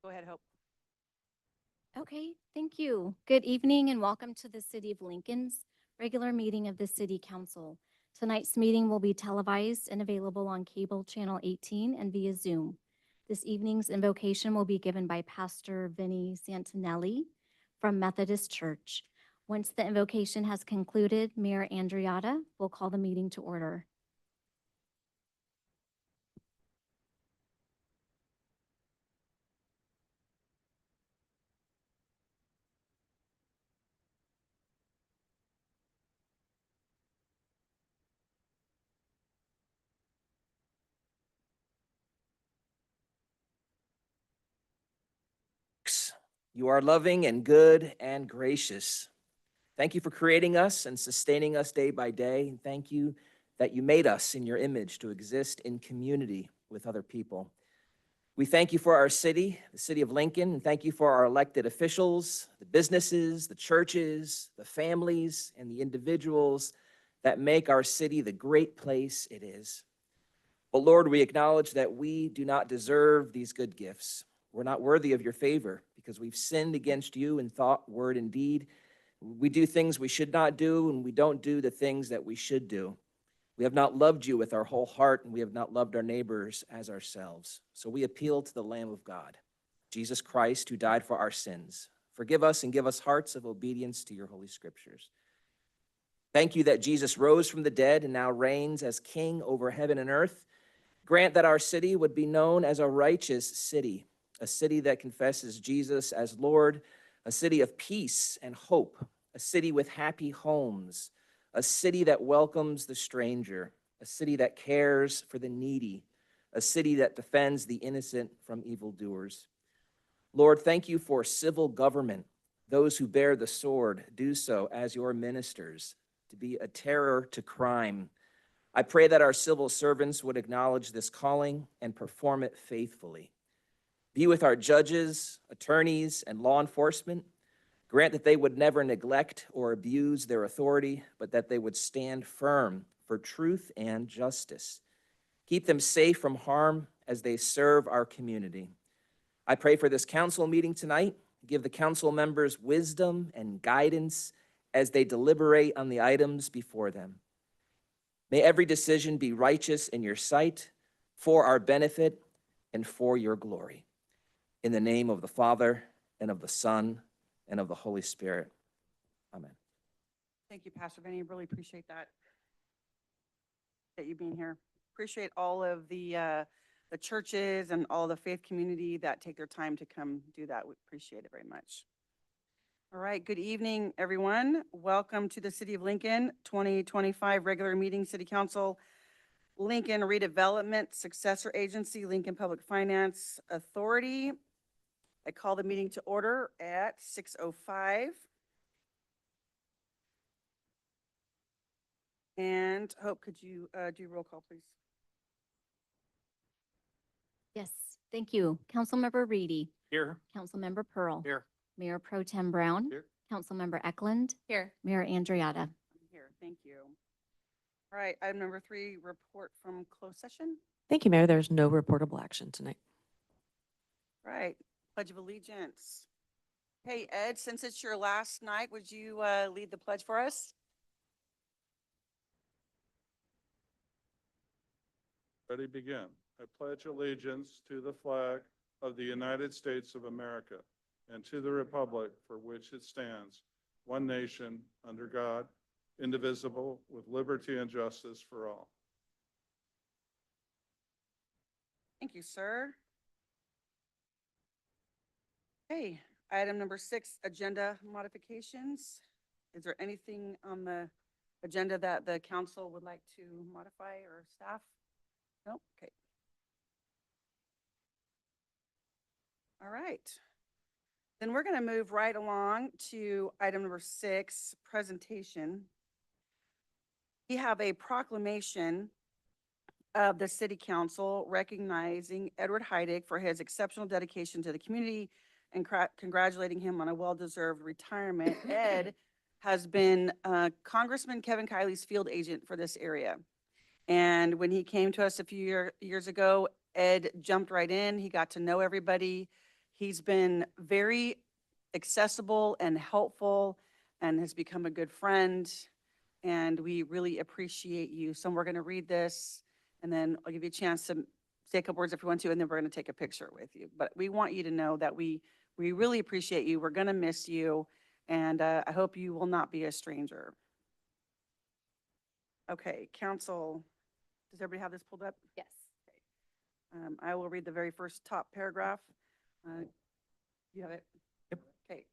Go ahead, Hope. Okay, thank you. Good evening and welcome to the City of Lincoln's regular meeting of the City Council. Tonight's meeting will be televised and available on cable channel 18 and via Zoom. This evening's invocation will be given by Pastor Vinny Santinelli from Methodist Church. Once the invocation has concluded, Mayor Andriotta will call the meeting to order. You are loving and good and gracious. Thank you for creating us and sustaining us day by day. And thank you that you made us in your image to exist in community with other people. We thank you for our city, the city of Lincoln, and thank you for our elected officials, the businesses, the churches, the families, and the individuals that make our city the great place it is. But Lord, we acknowledge that we do not deserve these good gifts. We're not worthy of your favor because we've sinned against you in thought, word, and deed. We do things we should not do, and we don't do the things that we should do. We have not loved you with our whole heart, and we have not loved our neighbors as ourselves. So we appeal to the Lamb of God, Jesus Christ, who died for our sins. Forgive us and give us hearts of obedience to your holy scriptures. Thank you that Jesus rose from the dead and now reigns as King over heaven and earth. Grant that our city would be known as a righteous city, a city that confesses Jesus as Lord, a city of peace and hope, a city with happy homes, a city that welcomes the stranger, a city that cares for the needy, a city that defends the innocent from evildoers. Lord, thank you for civil government. Those who bear the sword do so as your ministers, to be a terror to crime. I pray that our civil servants would acknowledge this calling and perform it faithfully. Be with our judges, attorneys, and law enforcement. Grant that they would never neglect or abuse their authority, but that they would stand firm for truth and justice. Keep them safe from harm as they serve our community. I pray for this council meeting tonight. Give the council members wisdom and guidance as they deliberate on the items before them. May every decision be righteous in your sight, for our benefit and for your glory. In the name of the Father, and of the Son, and of the Holy Spirit. Amen. Thank you, Pastor Benny. Really appreciate that you being here. Appreciate all of the churches and all the faith community that take their time to come do that. We appreciate it very much. All right, good evening, everyone. Welcome to the City of Lincoln 2025 regular meeting, City Council, Lincoln Redevelopment Successor Agency, Lincoln Public Finance Authority. I call the meeting to order at 6:05. And Hope, could you do roll call, please? Yes, thank you. Councilmember Reedy. Here. Councilmember Pearl. Here. Mayor Pro Tem Brown. Here. Councilmember Eklund. Here. Mayor Andriotta. I'm here, thank you. All right, item number 3, report from closed session. Thank you, Mayor. There's no reportable action tonight. All right, Pledge of Allegiance. Hey, Ed, since it's your last night, would you lead the pledge for us? Ready, begin. I pledge allegiance to the flag of the United States of America and to the republic for which it stands, one nation, under God, indivisible, with liberty and justice for all. Thank you, sir. Okay, item number 6, agenda modifications. Is there anything on the agenda that the council would like to modify, or staff? Nope, okay. All right. Then we're going to move right along to item number 6, presentation. We have a proclamation of the City Council recognizing Edward Heidig for his exceptional dedication to the community and congratulating him on a well-deserved retirement. Ed has been Congressman Kevin Kiley's field agent for this area. And when he came to us a few years ago, Ed jumped right in. He got to know everybody. He's been very accessible and helpful and has become a good friend. And we really appreciate you. So we're going to read this and then I'll give you a chance to say a couple words if you want to, and then we're going to take a picture with you. But we want you to know that we really appreciate you. We're going to miss you. And I hope you will not be a stranger. Okay, council, does everybody have this pulled up? Yes. I will read the very first top paragraph. You have it? Yep. Okay.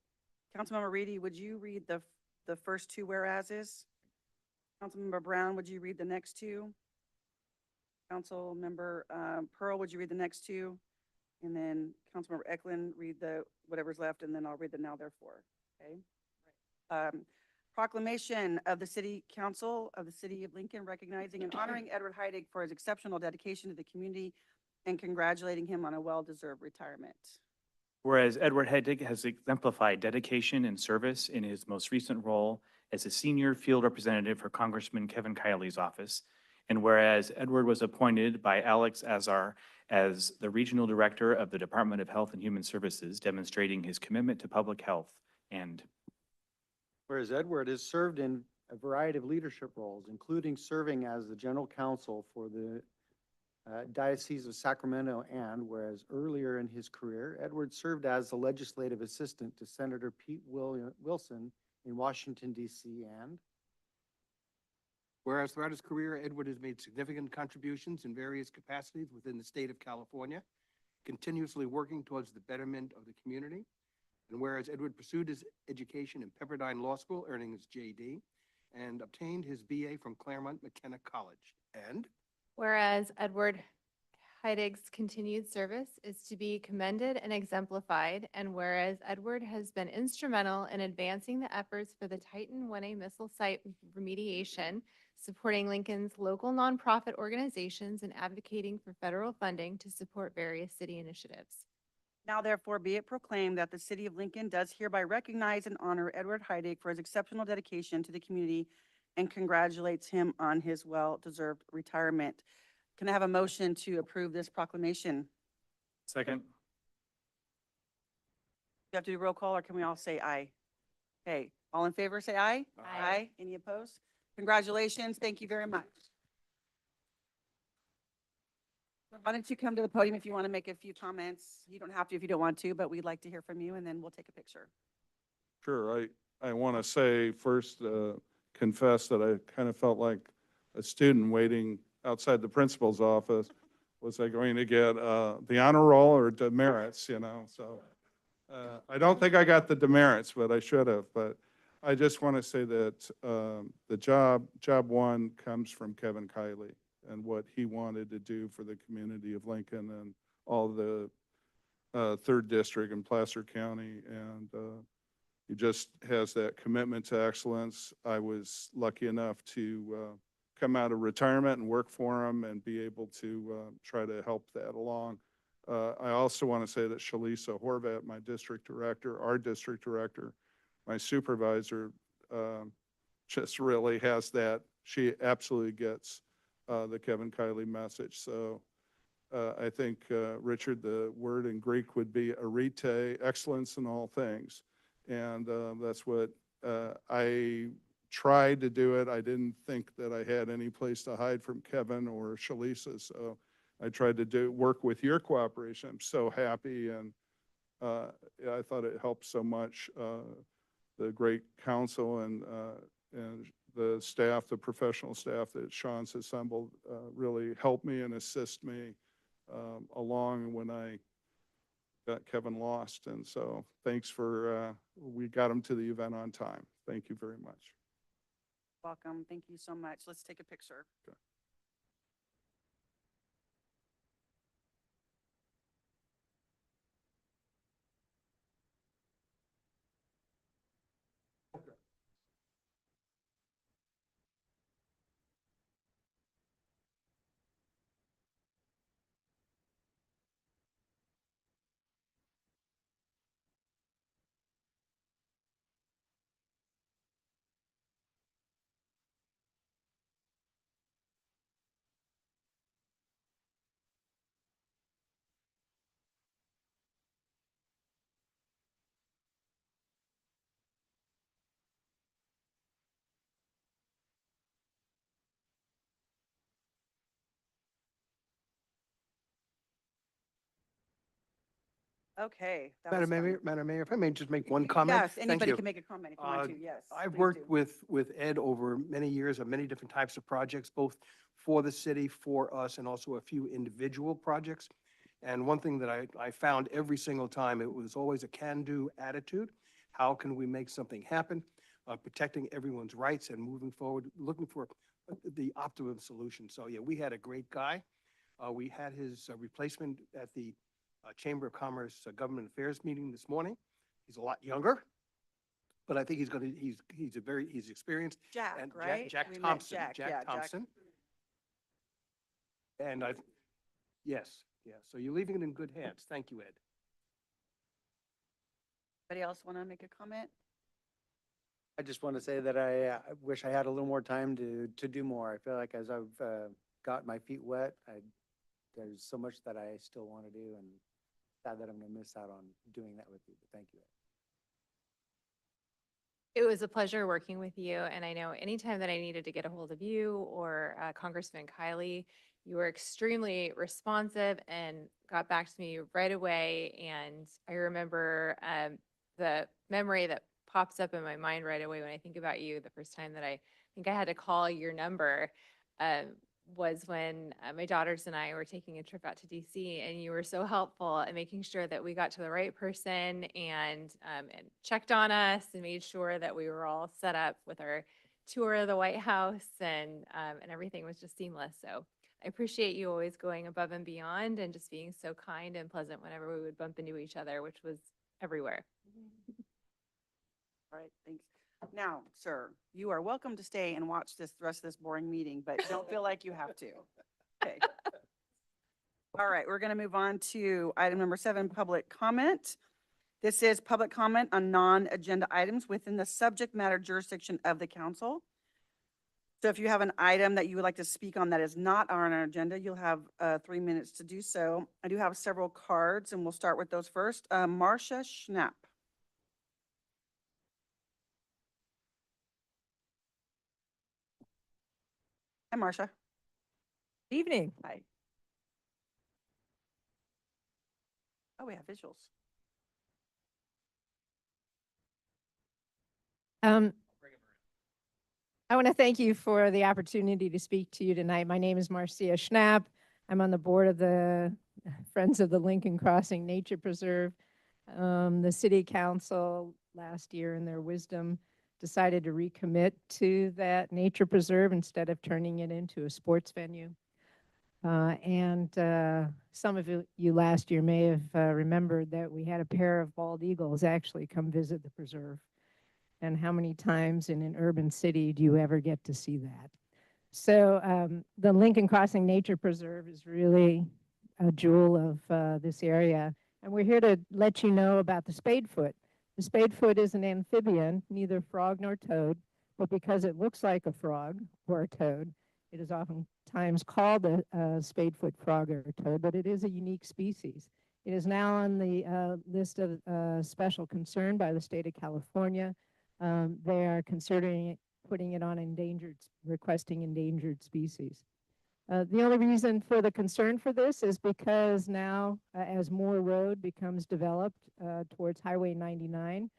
Councilmember Reedy, would you read the first two whereases? Councilmember Brown, would you read the next two? Councilmember Pearl, would you read the next two? And then Councilmember Eklund, read whatever's left, and then I'll read the now therefore, okay? Proclamation of the City Council of the City of Lincoln recognizing and honoring Edward Heidig for his exceptional dedication to the community and congratulating him on a well-deserved retirement. Whereas Edward Heidig has exemplified dedication and service in his most recent role as a senior field representative for Congressman Kevin Kiley's office, and whereas Edward was appointed by Alex Azar as the Regional Director of the Department of Health and Human Services, demonstrating his commitment to public health, and Whereas Edward has served in a variety of leadership roles, including serving as the general counsel for the Diocese of Sacramento, and whereas earlier in his career, Edward served as the legislative assistant to Senator Pete Wilson in Washington, D.C., and Whereas throughout his career, Edward has made significant contributions in various capacities within the state of California, continuously working towards the betterment of the community. And whereas Edward pursued his education in Pepperdine Law School, earning his JD, and obtained his BA from Claremont McKenna College. And Whereas Edward Heidig's continued service is to be commended and exemplified, and whereas Edward has been instrumental in advancing the efforts for the Titan 1A missile site remediation, supporting Lincoln's local nonprofit organizations, and advocating for federal funding to support various city initiatives. Now therefore be it proclaimed that the City of Lincoln does hereby recognize and honor Edward Heidig for his exceptional dedication to the community and congratulates him on his well-deserved retirement. Can I have a motion to approve this proclamation? second. You have to do roll call, or can we all say aye? Okay, all in favor, say aye. Aye. Any opposed? Congratulations. Thank you very much. Why don't you come to the podium if you want to make a few comments? You don't have to if you don't want to, but we'd like to hear from you, and then we'll take a picture. Sure, I want to say first, confess that I kind of felt like a student waiting outside the principal's office. Was I going to get the honor roll or demerits, you know? So I don't think I got the demerits, but I should have. But I just want to say that the job one comes from Kevin Kiley and what he wanted to do for the community of Lincoln and all the third district in Placer County. And he just has that commitment to excellence. I was lucky enough to come out of retirement and work for him and be able to try to help that along. I also want to say that Shalisa Horvat, my district director, our district director, my supervisor, just really has that. She absolutely gets the Kevin Kiley message. So I think, Richard, the word in Greek would be arete, excellence in all things. And that's what I tried to do it. I didn't think that I had any place to hide from Kevin or Shalisa. So I tried to work with your cooperation. I'm so happy. And I thought it helped so much. The great council and the staff, the professional staff that Sean's assembled really helped me and assist me along when I got Kevin lost. And so thanks for, we got him to the event on time. Thank you very much. Welcome. Thank you so much. Let's take a picture. Okay. Okay. that was fun. Madam Mayor, if I may just make one comment? Yes, Thank anybody you. can make a comment if you want to, yes. I've please worked do. with Ed over many years on many different types of projects, both for the city, for us, and also a few individual projects. And one thing that I found every single time, it was always a can-do attitude. How can we make something happen? Protecting everyone's rights and moving forward, looking for the optimum solution. So yeah, we had a great guy. We had his replacement at the Chamber of Commerce Government Affairs meeting this morning. He's a lot younger, but I think he's experienced. Jack, And right? Jack We met Thompson, yeah, Jack Thompson. And yes, yeah, so you're leaving it in good hands. Thank you, Ed. Anybody else want to make a comment? I just want to say that I wish I had a little more time to do more. I feel like as I've got my feet wet, there's so much that I still want to do, and sad that I'm going to miss out on doing that with you, but thank you. It was a pleasure working with you, and I know anytime that I needed to get a hold of you or Congressman Kiley, you were extremely responsive and got back to me right away. And I remember the memory that pops up in my mind right away when I think about you. The first time that I think I had to call your number was when my daughters and I were taking a trip out to DC, and you were so helpful in making sure that we got to the right person and checked on us and made sure that we were all set up with our tour of the White House, and everything was just seamless. So I appreciate you always going above and beyond and just being so kind and pleasant whenever we would bump into each other, which was everywhere. All right, thanks. Now, sir, you are welcome to stay and watch the rest of this boring meeting, but don't feel like you have to. Okay. All right, we're going to move on to item number 7, public comment. This is public comment on non-agenda items within the subject matter jurisdiction of the council. So if you have an item that you would like to speak on that is not on our agenda, you'll have 3 minutes to do so. I do have several cards, and we'll start with those first. Marcia Schnapp. Hi, Marcia. Evening. Hi. Oh, we have visuals. I want to thank you for the opportunity to speak to you tonight. My name is Marcia Schnapp. I'm on the board of the Friends of the Lincoln Crossing Nature Preserve. The city council last year, in their wisdom, decided to recommit to that nature preserve instead of turning it into a sports venue. Some of you last year may have remembered that we had a pair of bald eagles actually come visit the preserve. And how many times in an urban city do you ever get to see that? So the Lincoln Crossing Nature Preserve is really a jewel of this area. And we're here to let you know about the spadefoot. The spadefoot is an amphibian, neither frog nor toad, but because it looks like a frog or a toad, it is oftentimes called a spadefoot frog or toad, but it is a unique species. It is now on the list of special concern by the state of California. They are considering putting it on requesting endangered species. The only reason for the concern for this is because now, as Moore Road becomes developed towards Highway 99,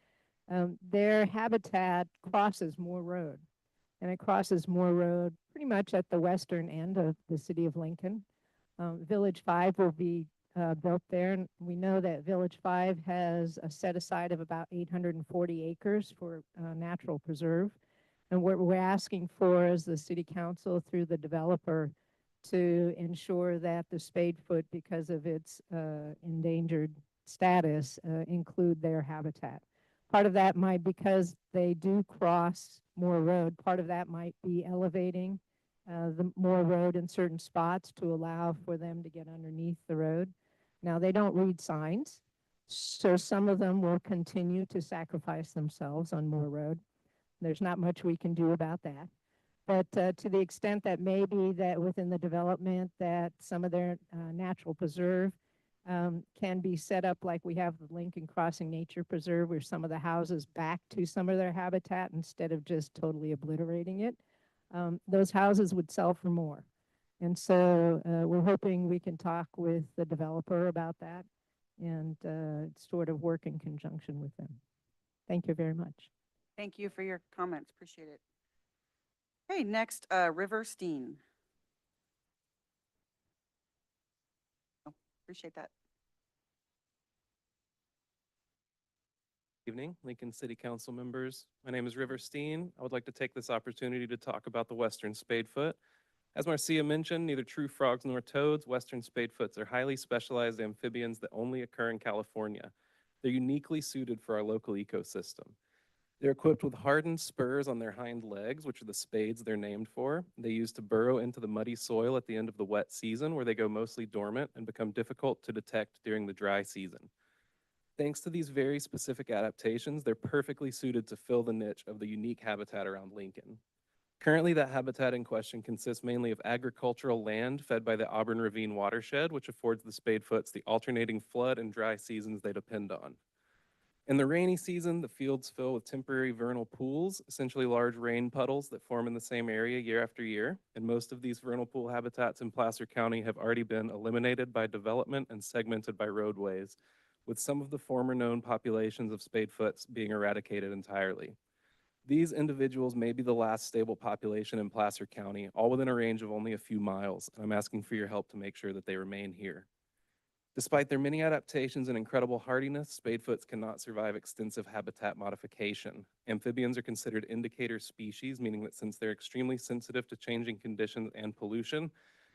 their habitat crosses Moore Road. And it crosses Moore Road pretty much at the western end of the city of Lincoln. Village 5 will be built there. And we know that Village 5 has a set aside of about 840 acres for natural preserve. And what we're asking for is the city council through the developer to ensure that the spadefoot, because of its endangered status, include their habitat. Part of that might, because they do cross Moore Road, part of that might be elevating the Moore Road in certain spots to allow for them to get underneath the road. Now, they don't read signs, so some of them will continue to sacrifice themselves on Moore Road. There's not much we can do about that. But to the extent that maybe that within the development that some of their natural preserve can be set up like we have the Lincoln Crossing Nature Preserve, where some of the houses back to some of their habitat instead of just totally obliterating it, those houses would sell for more. And so we're hoping we can talk with the developer about that and sort of work in conjunction with them. Thank you very much. Thank you for your comments. Appreciate it. Okay, next, River Steen. Oh, appreciate that. Evening, Lincoln City Council members. My name is River Steen. I would like to take this opportunity to talk about the Western Spadefoot. As Marcia mentioned, neither true frogs nor toads, Western Spadefoots are highly specialized amphibians that only occur in California. They're uniquely suited for our local ecosystem. They're equipped with hardened spurs on their hind legs, which are the spades they're named for. They use to burrow into the muddy soil at the end of the wet season, where they go mostly dormant and become difficult to detect during the dry season. Thanks to these very specific adaptations, they're perfectly suited to fill the niche of the unique habitat around Lincoln. Currently, that habitat in question consists mainly of agricultural land fed by the Auburn Ravine watershed, which affords the Spadefoots the alternating flood and dry seasons they depend on. In the rainy season, the fields fill with temporary vernal pools, essentially large rain puddles that form in the same area year after year, and most of these vernal pool habitats in Placer County have already been eliminated by development and segmented by roadways, with some of the former known populations of Spadefoots being eradicated entirely. These individuals may be the last stable population in Placer County, all within a range of only a few miles, and I'm asking for your help to make sure that they remain here. Despite their many adaptations and incredible hardiness, Spadefoots cannot survive extensive habitat modification. Amphibians are considered indicator species, meaning that since they're extremely sensitive to changing conditions and pollution,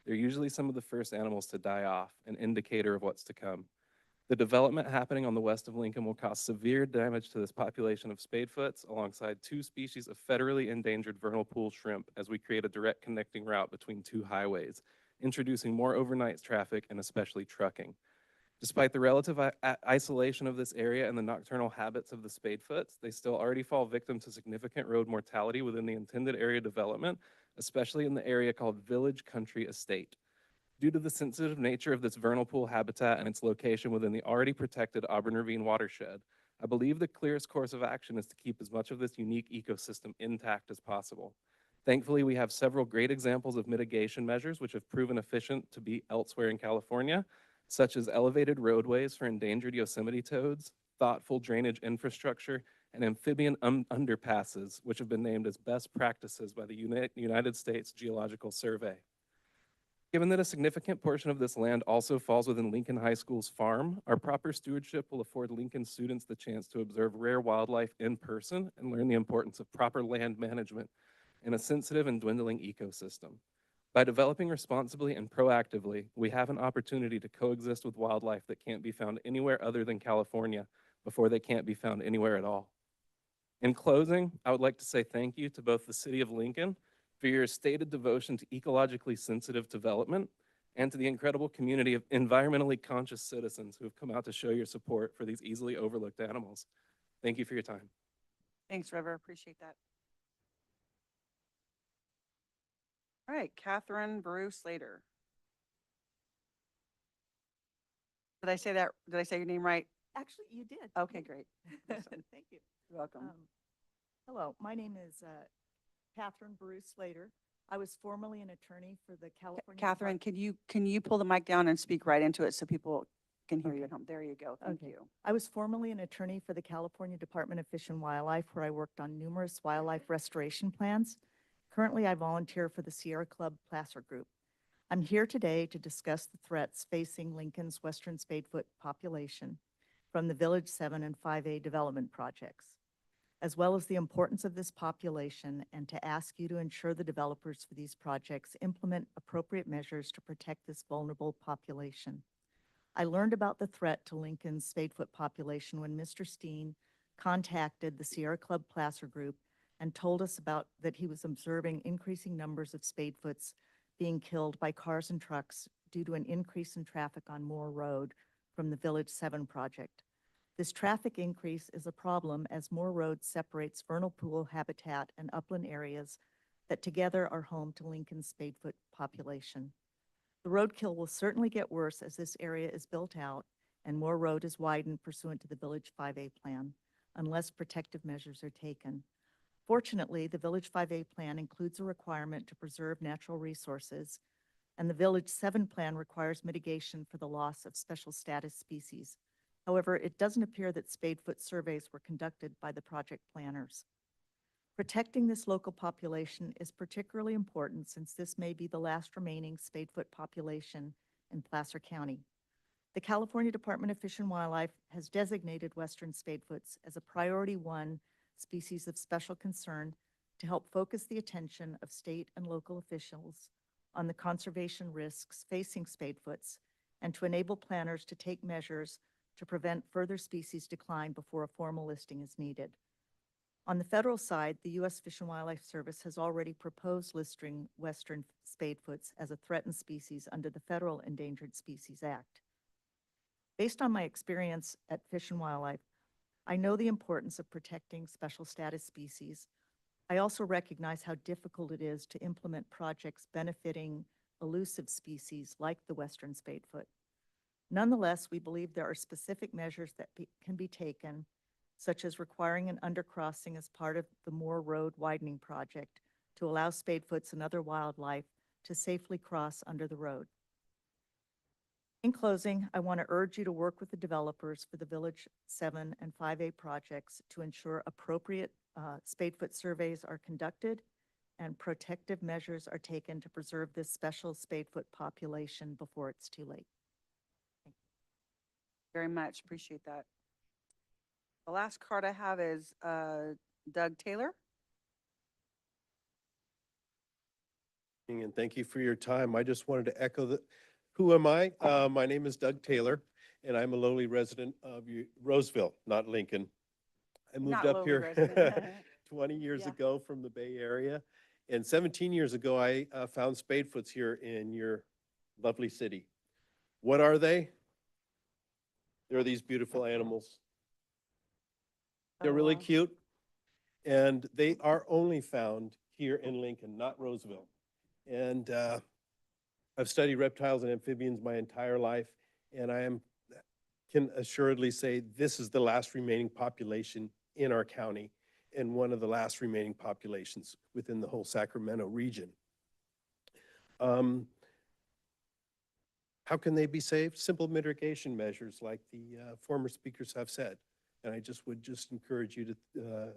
they're usually some of the first animals to die off, an indicator of what's to come. The development happening on the west of Lincoln will cause severe damage to this population of Spadefoots alongside two species of federally endangered vernal pool shrimp as we create a direct connecting route between two highways, introducing more overnight traffic and especially trucking. Despite the relative isolation of this area and the nocturnal habits of the Spadefoots, they still already fall victim to significant road mortality within the intended area development, especially in the area called Village Country Estate. Due to the sensitive nature of this vernal pool habitat and its location within the already protected Auburn Ravine watershed, I believe the clearest course of action is to keep as much of this unique ecosystem intact as possible. Thankfully, we have several great examples of mitigation measures which have proven efficient to be elsewhere in California, such as elevated roadways for endangered Yosemite toads, thoughtful drainage infrastructure, and amphibian underpasses, which have been named as best practices by the United States Geological Survey. Given that a significant portion of this land also falls within Lincoln High School's farm, our proper stewardship will afford Lincoln students the chance to observe rare wildlife in person and learn the importance of proper land management in a sensitive and dwindling ecosystem. By developing responsibly and proactively, we have an opportunity to coexist with wildlife that can't be found anywhere other than California before they can't be found anywhere at all. In closing, I would like to say thank you to both the City of Lincoln for your stated devotion to ecologically sensitive development and to the incredible community of environmentally conscious citizens who have come out to show your support for these easily overlooked animals. Thank you for your time. Thanks, River. Appreciate that. All right, Catherine Baru Slater. Did I say that? Did I say your name right? Actually, you did. Okay, great. Awesome. Thank you. You're welcome. Hello, my name is Catherine Bruce Slater. I was formerly an attorney for the California. Catherine, can you pull the mic down and speak right into it so people can hear you at home? There you go. Thank Okay. you. I was formerly an attorney for the California Department of Fish and Wildlife, where I worked on numerous wildlife restoration plans. Currently, I volunteer for the Sierra Club Placer Group. I'm here today to discuss the threats facing Lincoln's Western Spadefoot population from the Village 7 and 5A development projects, as well as the importance of this population, and to ask you to ensure the developers for these projects implement appropriate measures to protect this vulnerable population. I learned about the threat to Lincoln's Spadefoot population when Mr. Steen contacted the Sierra Club Placer Group and told us about that he was observing increasing numbers of Spadefoots being killed by cars and trucks due to an increase in traffic on Moore Road from the Village 7 project. This traffic increase is a problem as Moore Road separates vernal pool habitat and upland areas that together are home to Lincoln's Spadefoot population. The roadkill will certainly get worse as this area is built out and Moore Road is widened pursuant to the Village 5A plan, unless protective measures are taken. Fortunately, the Village 5A plan includes a requirement to preserve natural resources, and the Village 7 plan requires mitigation for the loss of special status species. However, it doesn't appear that spadefoot surveys were conducted by the project planners. Protecting this local population is particularly important since this may be the last remaining spadefoot population in Placer County. The California Department of Fish and Wildlife has designated western spadefoots as a priority 1 species of special concern to help focus the attention of state and local officials on the conservation risks facing spadefoots and to enable planners to take measures to prevent further species decline before a formal listing is needed. On the federal side, the U.S. Fish and Wildlife Service has already proposed listing western spadefoots as a threatened species under the Federal Endangered Species Act. Based on my experience at Fish and Wildlife, I know the importance of protecting special status species. I also recognize how difficult it is to implement projects benefiting elusive species like the western spadefoot. Nonetheless, we believe there are specific measures that can be taken, such as requiring an undercrossing as part of the Moore Road widening project to allow spadefoots and other wildlife to safely cross under the road. In closing, I want to urge you to work with the developers for the Village 7 and 5A projects to ensure appropriate spadefoot surveys are conducted and protective measures are taken to preserve this special spadefoot population before it's too late. Very much, appreciate that. The last card I have is Doug Taylor. And thank you for your time. I just wanted to echo the, who am I? My name is Doug Taylor, and I'm a lowly resident of Roseville, not Lincoln. I moved Not up lowly here resident. 20 years Yeah. ago from the Bay Area. And 17 years ago, I found spadefoots here in your lovely city. What are they? They're these beautiful animals. They're Oh, really wow. cute. And they are only found here in Lincoln, not Roseville. And I've studied reptiles and amphibians my entire life, and can assuredly say this is the last remaining population in our county and one of the last remaining populations within the whole Sacramento region. How can they be saved? Simple mitigation measures like the former speakers have said. And I would encourage you to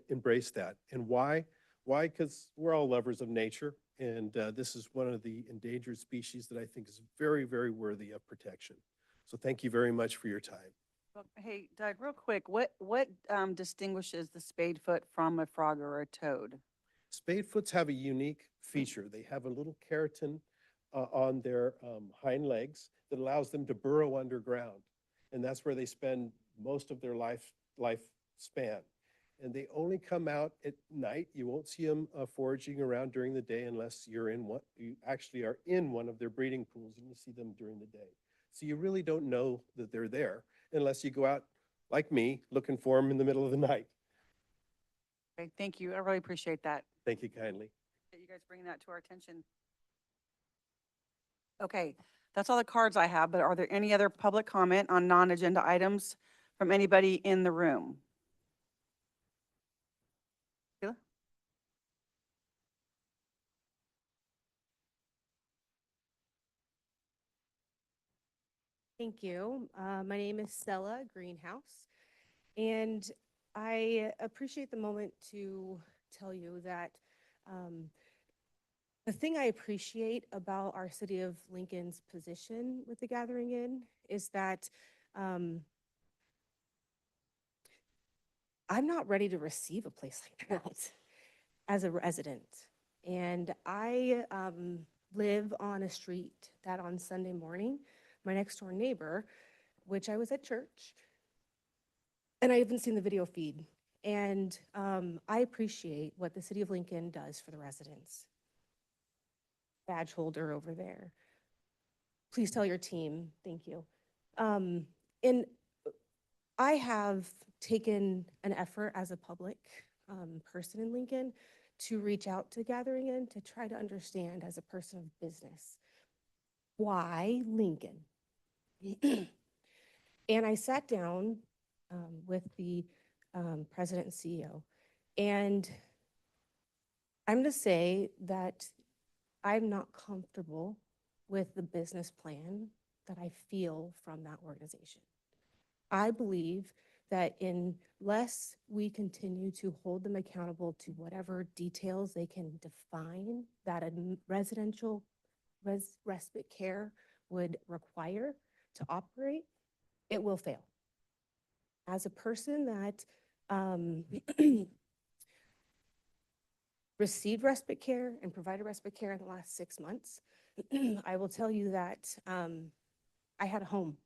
embrace that. And why? Why? Because we're all lovers of nature. And this is one of the endangered species that I think is very, very worthy of protection. So thank you very much for your time. Well, hey, Doug, real quick, what distinguishes the spadefoot from a frog or a toad? Spadefoots have a unique feature. They have a little keratin on their hind legs that allows them to burrow underground. And that's where they spend most of their lifespan. And they only come out at night. You won't see them foraging around during the day unless you actually are in one of their breeding pools and you see them during the day. So you really don't know that they're there unless you go out, like me, looking for them in the middle of the night. Okay, thank you. I really appreciate that. Thank you kindly. That you guys bring that to our attention. Okay, that's all the cards I have, but are there any other public comment on non-agenda items from anybody in the room? Sheila? Thank you. My name is Stella Greenhouse, and I appreciate the moment to tell you that the thing I appreciate about our City of Lincoln's position with the Gathering Inn is that I'm not ready to receive a place like that as a resident. And I live on a street that on Sunday morning, my next door neighbor, which I was at church, and I haven't seen the video feed. And I appreciate what the City of Lincoln does for the residents. Badge holder over there. Please tell your team, thank you. And I have taken an effort as a public person in Lincoln to reach out to Gathering Inn to try to understand as a person of business, why Lincoln? And I sat down with the president and CEO, and I'm going to say that I'm not comfortable with the business plan that I feel from that organization. I believe that unless we continue to hold them accountable to whatever details they can define that a residential respite care would require to operate, it will fail. As a person that received respite care and provided respite care in the last 6 months, I will tell you that I had a home.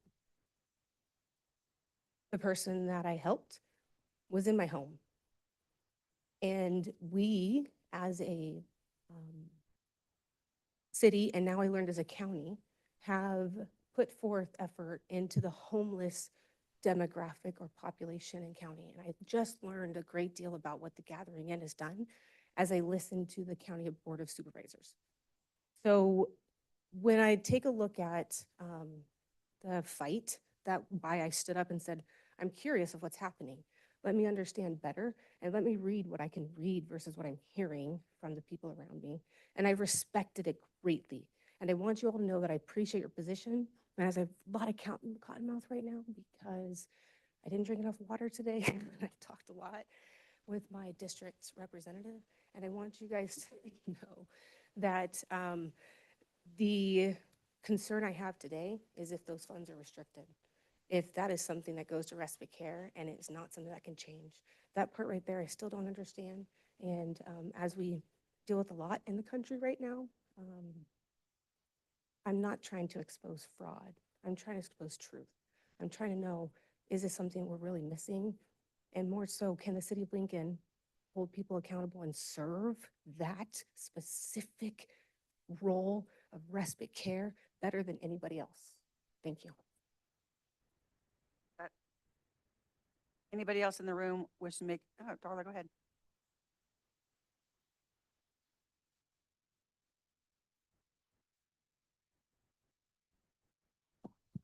The person that I helped was in my home. And we, as a city, and now I learned as a county, have put forth effort into the homeless demographic or population in county. And I just learned a great deal about what the Gathering Inn has done as I listened to the County Board of Supervisors. So when I take a look at the fight, that why I stood up and said, I'm curious of what's happening. Let me understand better and let me read what I can read versus what I'm hearing from the people around me. And I respected it greatly. And I want you all to know that I appreciate your position. And as I have a lot of cotton mouth right now because I didn't drink enough water today. I've talked a lot with my district's representative. And I want you guys to know that the concern I have today is if those funds are restricted. If that is something that goes to respite care and it's not something that can change. That part right there, I still don't understand. And as we deal with a lot in the country right now, I'm not trying to expose fraud. I'm trying to expose truth. I'm trying to know, is this something we're really missing? And more so, can the city of Lincoln hold people accountable and serve that specific role of respite care better than anybody else? Thank you. Anybody else in the room wish to make, oh, Darla, go ahead.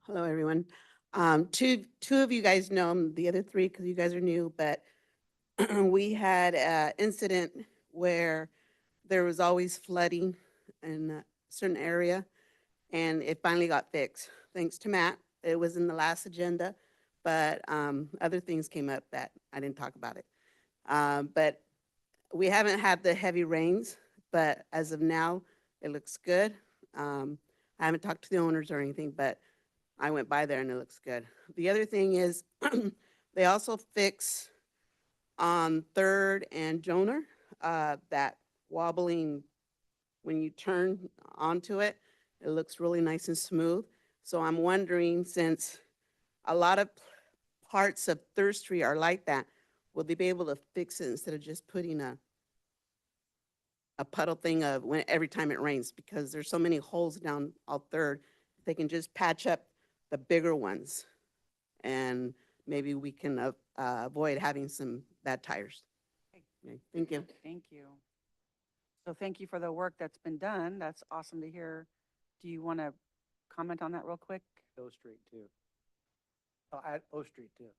Hello, everyone. Two of you guys know, the other three, because you guys are new, but we had an incident where there was always flooding in a certain area, and it finally got fixed. Thanks to Matt. It was in the last agenda, but other things came up that I didn't talk about it. But we haven't had the heavy rains, but as of now, it looks good. I haven't talked to the owners or anything, but I went by there and it looks good. The other thing is they also fix on 3rd and Joner, that wobbling, when you turn onto it, it looks really nice and smooth. So I'm wondering, since a lot of parts of 3rd Street are like that, will they be able to fix it instead of just putting a puddle thing of every time it rains? Because there's so many holes down all 3rd, they can just patch up the bigger ones, and maybe we can avoid having some bad tires. Okay, thank you. Thank you. So thank you for the work that's been done. That's awesome to hear. Do you want to comment on that real quick? O Street too. Oh, at O Street too.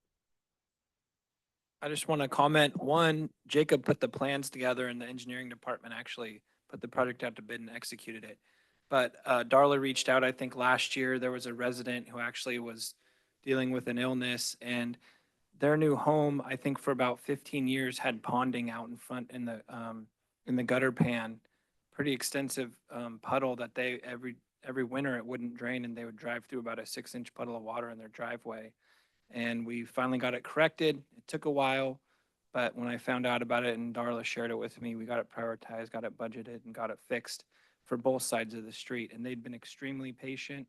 I just want to comment, one, Jacob put the plans together and the engineering department actually put the project out to bid and executed it. But Darla reached out, I think last year, there was a resident who actually was dealing with an illness, and their new home, I think for about 15 years, had ponding out in front in the gutter pan, pretty extensive puddle that they, every winter it wouldn't drain, and they would drive through about a 6-inch puddle of water in their driveway. And we finally got it corrected. It took a while, but when I found out about it and Darla shared it with me, we got it prioritized, got it budgeted, and got it fixed for both sides of the street. And they'd been extremely patient,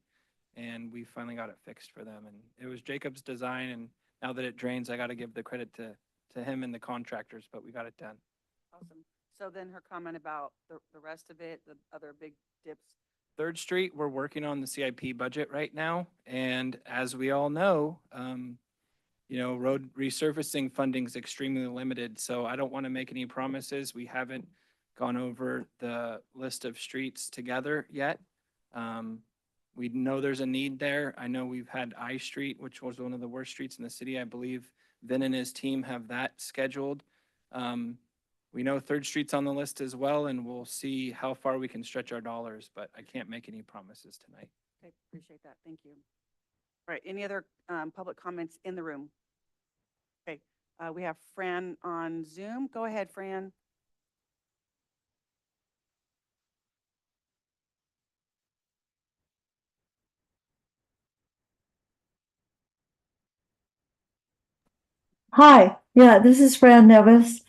and we finally got it fixed for them. And it was Jacob's design, and now that it drains, I got to give the credit to him and the contractors, but we got it done. Awesome. So then her comment about the rest of it, the other big dips. 3rd Street, we're working on the CIP budget right now. And as we all know, road resurfacing funding is extremely limited. So I don't want to make any promises. We haven't gone over the list of streets together yet. We know there's a need there. I know we've had I Street, which was one of the worst streets in the city. I believe Vin and his team have that scheduled. We know 3rd Street's on the list as well, and we'll see how far we can stretch our dollars, but I can't make any promises tonight. Okay, appreciate that. Thank you. right, any other public comments in the room? Okay, we have Fran on Zoom. Go ahead, Fran. Hi, yeah, this is Fran Nevis.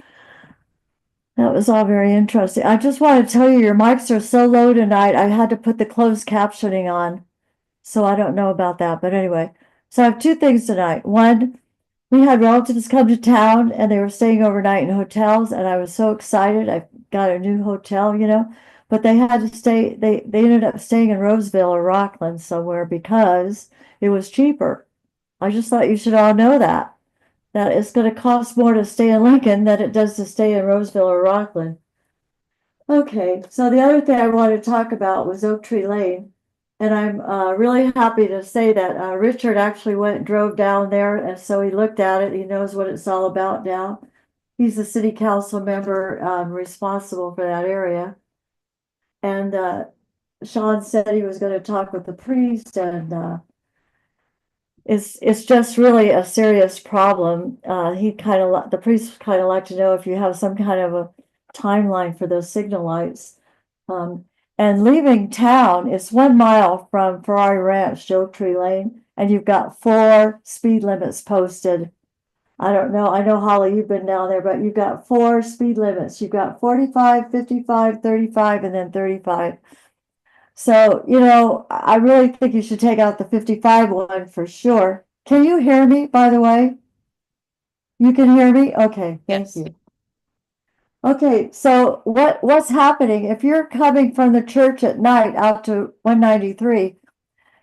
That was all very interesting. I just want to tell you, your mics are so low tonight. I had to put the closed captioning on. So I don't know about that, but anyway. So I have two things tonight. One, we had relatives come to town and they were staying overnight in hotels, and I was so excited. I got a new hotel, but they had to stay, they ended up staying in Roseville or Rockland somewhere because it was cheaper. I just thought you should all know that it's going to cost more to stay in Lincoln than it does to stay in Roseville or Rockland. Okay, so the other thing I wanted to talk about was Oak Tree Lane. And I'm really happy to say that Richard actually drove down there, and so he looked at it. He knows what it's all about now. He's the city council member responsible for that area. And Sean said he was going to talk with the priest, and it's just really a serious problem. The priest kind of like to know if you have some kind of a timeline for those signal lights. And leaving town, it's 1 mile from Ferrari Ranch to Oak Tree Lane, and you've got 4 speed limits posted. I don't know, I know Holly, you've been down there, but you've got 4 speed limits. You've got 45, 55, 35, and then 35. So, I really think you should take out the 55 one for sure. Can you hear me, by the way? You can hear me? Okay, thank you. Okay, so what's happening, if you're coming from the church at night out to 193,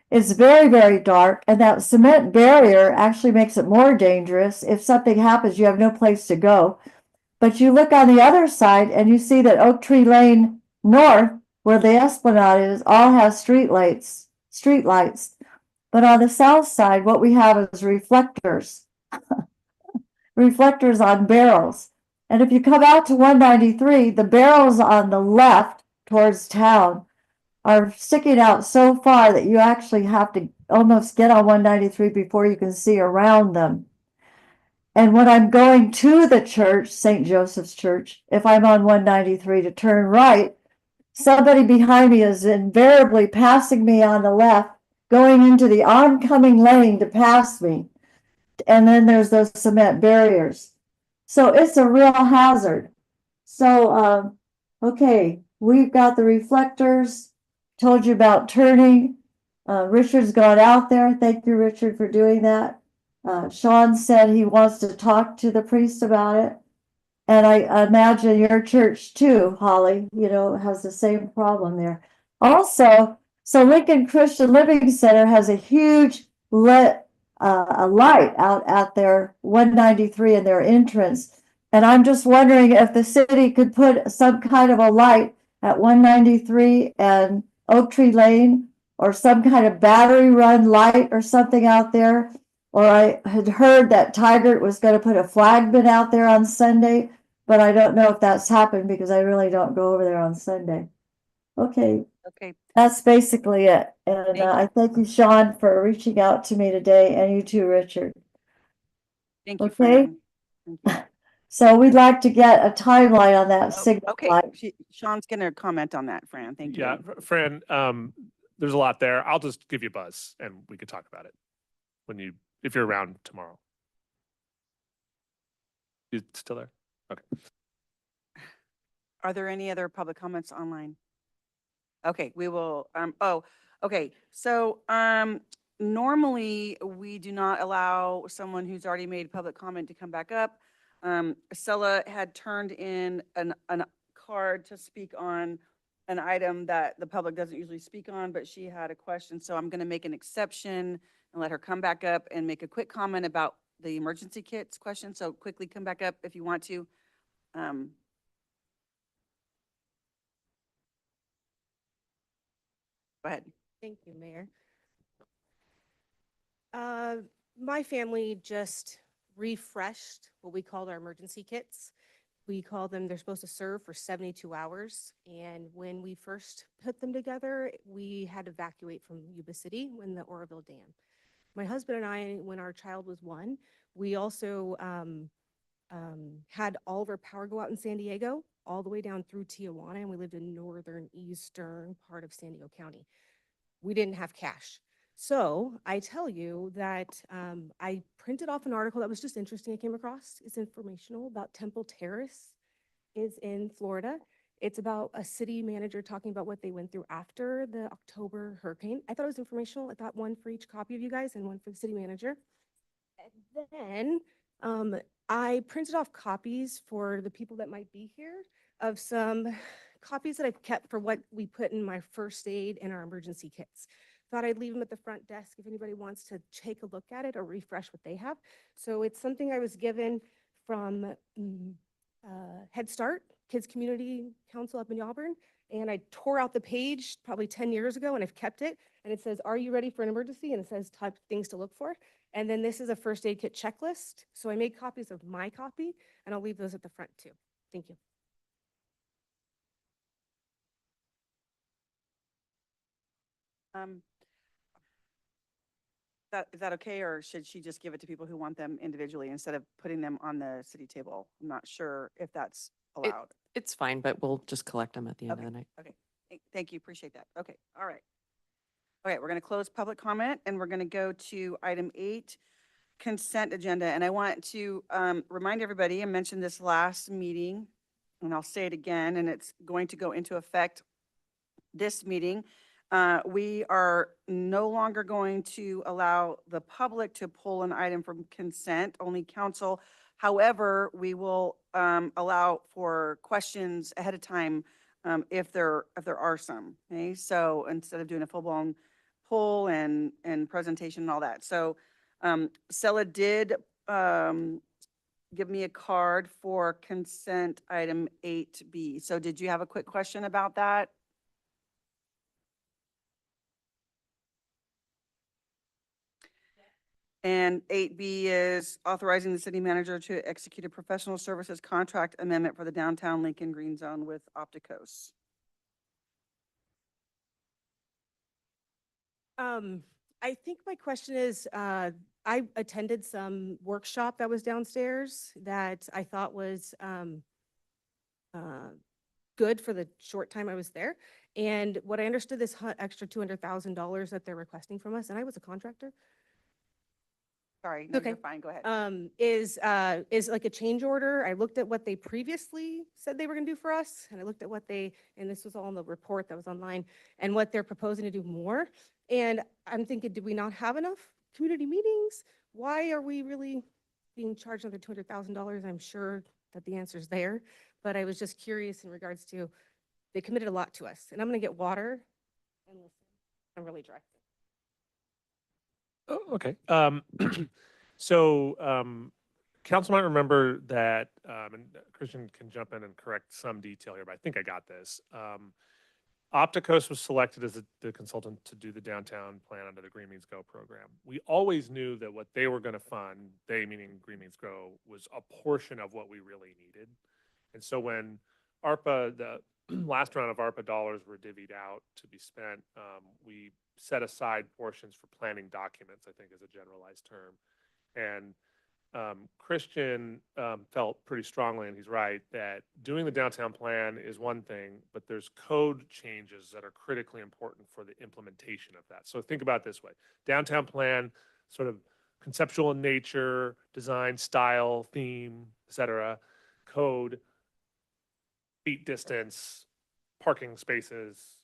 it's very, very dark, and that cement barrier actually makes it more dangerous. If something happens, you have no place to go. But you look on the other side and you see that Oak Tree Lane North, where the Esplanade is, all has street lights. But on the south side, what we have is reflectors. Reflectors on barrels. And if you come out to 193, the barrels on the left towards town are sticking out so far that you actually have to almost get on 193 before you can see around them. And when I'm going to the church, St. Joseph's Church, if I'm on 193 to turn right, somebody behind me is invariably passing me on the left, going into the oncoming lane to pass me. And then there's those cement barriers. So it's a real hazard. So, okay, we've got the reflectors, told you about turning. Richard's gone out there. Thank you, Richard, for doing that. Sean said he wants to talk to the priest about it. And I imagine your church too, Holly, has the same problem there. Also, so Lincoln Christian Living Center has a huge lit a light out at their 193 in their entrance. And I'm just wondering if the city could put some kind of a light at 193 and Oak Tree Lane, or some kind of battery run light or something out there. Or I had heard that Tigert was going to put a flagman out there on Sunday, but I don't know if that's happened because I really don't go over there on Sunday. Okay. Okay. That's basically it. And I thank you, Sean, for reaching out to me today, and you too, Richard. Thank you, Okay. Fran. So we'd like to get a timeline on that signal Okay, light. Sean's going to comment on that, Fran. Thank you. Yeah, Fran, there's a lot there. I'll just give you a buzz and we could talk about it if you're around tomorrow. You still there? Okay. Are there any other public comments online? Okay, we will, okay. So, normally we do not allow someone who's already made public comment to come back up. Stella had turned in an card to speak on an item that the public doesn't usually speak on, but she had a question. So I'm going to make an exception and let her come back up and make a quick comment about the emergency kits question. So quickly come back up if you want to. Go ahead. Thank you, Mayor. My family just refreshed what we called our emergency kits. We call them, they're supposed to serve for 72 hours. And when we first put them together, we had to evacuate from Yuba City in the Oroville Dam. My husband and I, when our child was 1, we also had all of our power go out in San Diego, all the way down through Tijuana, and we lived in northern eastern part of San Diego County. We didn't have cash. So I tell you that I printed off an article that was just interesting I came across. It's informational about Temple Terrace is in Florida. It's about a city manager talking about what they went through after the October hurricane. I thought it was informational. I thought one for each copy of you guys and one for the city manager. And then I printed off copies for the people that might be here of some copies that I've kept for what we put in my first aid and our emergency kits. Thought I'd leave them at the front desk if anybody wants to take a look at it or refresh what they have. So it's something I was given from Head Start, Kids Community Council up in Auburn. And I tore out the page probably 10 years ago and I've kept it. And it says, "Are you ready for an emergency?" And it says type things to look for. And then this is a first aid kit checklist. So I made copies of my copy and I'll leave those at the front too. Thank you. Is that okay, or should she just give it to people who want them individually instead of putting them on the city table? I'm not sure if that's allowed. It's fine, but we'll just collect them at the end of Okay, the night. okay. Thank you, appreciate that. Okay, all right. All right, we're going to close public comment and we're going to go to item 8, consent agenda. And I want to remind everybody, I mentioned this last meeting, and I'll say it again, and it's going to go into effect this meeting. We are no longer going to allow the public to pull an item from consent, only council. However, we will allow for questions ahead of time if there are some. Okay, so instead of doing a full-blown pull and presentation and all that. So Stella did give me a card for consent item 8B. So did you have a quick question about that? And 8B is authorizing the city manager to execute a professional services contract amendment for the downtown Lincoln Green Zone with Opticos. I think my question is, I attended some workshop that was downstairs that I thought was good for the short time I was there. And what I understood, this extra $200,000 that they're requesting from us, and I was a contractor, Sorry, no, okay, you're fine, go ahead. is like a change order. I looked at what they previously said they were gonna do for us, and I looked at what they, and this was all in the report that was online, and what they're proposing to do more. And I'm thinking, did we not have enough community meetings? Why are we really being charged another $200,000? I'm sure that the answer is there, but I was just curious in regards to, they committed a lot to us. And I'm gonna get water and listen. I'm really dry. Oh, okay. So, council might remember that, and Christian can jump in and correct some detail here, but I think I got this. Opticos was selected as the consultant to do the downtown plan under the Green Means Go program. We always knew that what they were going to fund, they meaning Green Means Go, was a portion of what we really needed. And so when ARPA, the last round of ARPA dollars were divvied out to be spent, we set aside portions for planning documents, I think is a generalized term. And Christian felt pretty strongly, and he's right, that doing the downtown plan is one thing, but there's code changes that are critically important for the implementation of that. So think about it this way. Downtown plan, sort of conceptual in nature, design, style, theme, et cetera. Code, feet distance, parking spaces,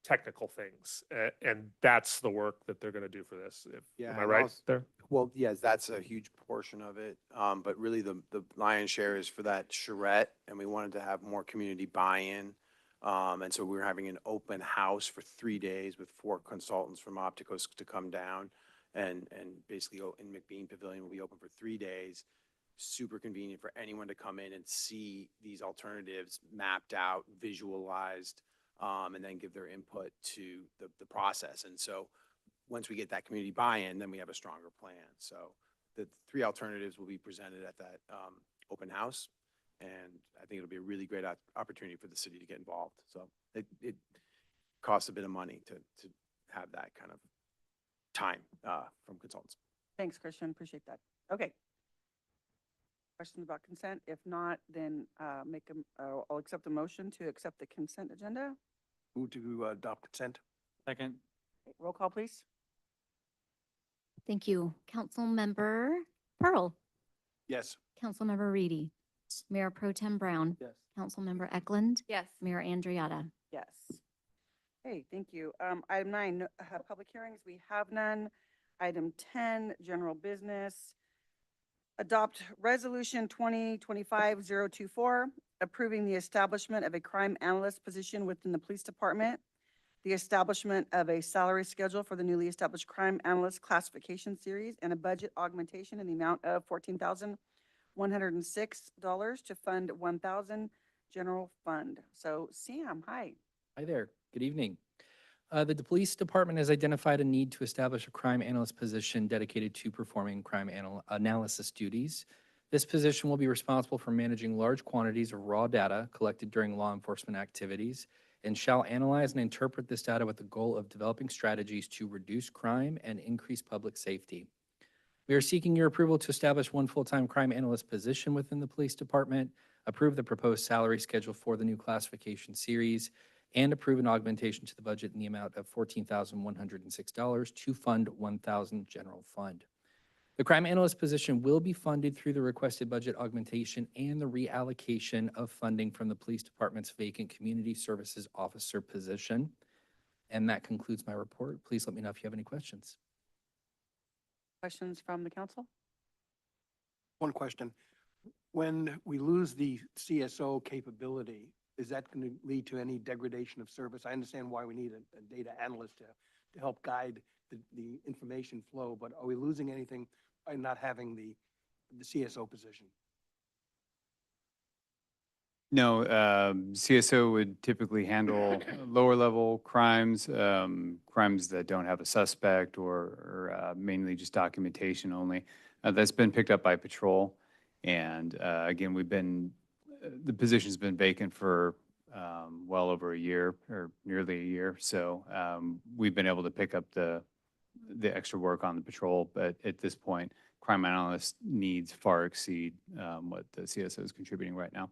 technical things. And that's the work that they're going to do for this. Am I and right also- there? Well, yes, that's a huge portion of it. But really the lion's share is for that charrette, and we wanted to have more community buy-in. And so we're having an open house for 3 days with 4 consultants from Opticos to come down and basically in McBean Pavilion will be open for 3 days. Super convenient for anyone to come in and see these alternatives mapped out, visualized, and then give their input to the process. And so once we get that community buy-in, then we have a stronger plan. So the 3 alternatives will be presented at that open house. And I think it'll be a really great opportunity for the city to get involved. So it costs a bit of money to have that kind of time from consultants. Thanks, Christian. Appreciate that. Okay. Questions about consent? If not, then I'll accept a motion to accept the consent agenda. Move to adopt consent. Second. Okay, roll call, please. Thank you. Councilmember Pearl, Yes. Councilmember Reedy, Mayor Pro Tem Brown, Yes. Councilmember Eklund, Yes. Mayor Andriotta. Yes. Hey, thank you. Item 9, public hearings, we have none. Item 10, general business. Adopt Resolution 2025-024, approving the establishment of a crime analyst position within the police department, the establishment of a salary schedule for the newly established crime analyst classification series, and a budget augmentation in the amount of $14,106 to fund 1,000 general fund. So Sam, hi. Hi there. Good evening. The police department has identified a need to establish a crime analyst position dedicated to performing crime analysis duties. This position will be responsible for managing large quantities of raw data collected during law enforcement activities and shall analyze and interpret this data with the goal of developing strategies to reduce crime and increase public safety. We are seeking your approval to establish one full-time crime analyst position within the police department, approve the proposed salary schedule for the new classification series, and approve an augmentation to the budget in the amount of $14,106 to fund 1,000 general fund. The crime analyst position will be funded through the requested budget augmentation and the reallocation of funding from the police department's vacant community services officer position. And that concludes my report. Please let me know if you have any questions. Questions from the council? One question. When we lose the CSO capability, is that going to lead to any degradation of service? I understand why we need a data analyst to help guide the information flow, but are we losing anything by not having the CSO position? No, CSO would typically handle lower level crimes, crimes that don't have a suspect or mainly just documentation only. That's been picked up by patrol. And again, the position's been vacant for well over a year or nearly a year. So we've been able to pick up the extra work on the patrol. But at this point, crime analyst needs far exceed what the CSO is contributing right now.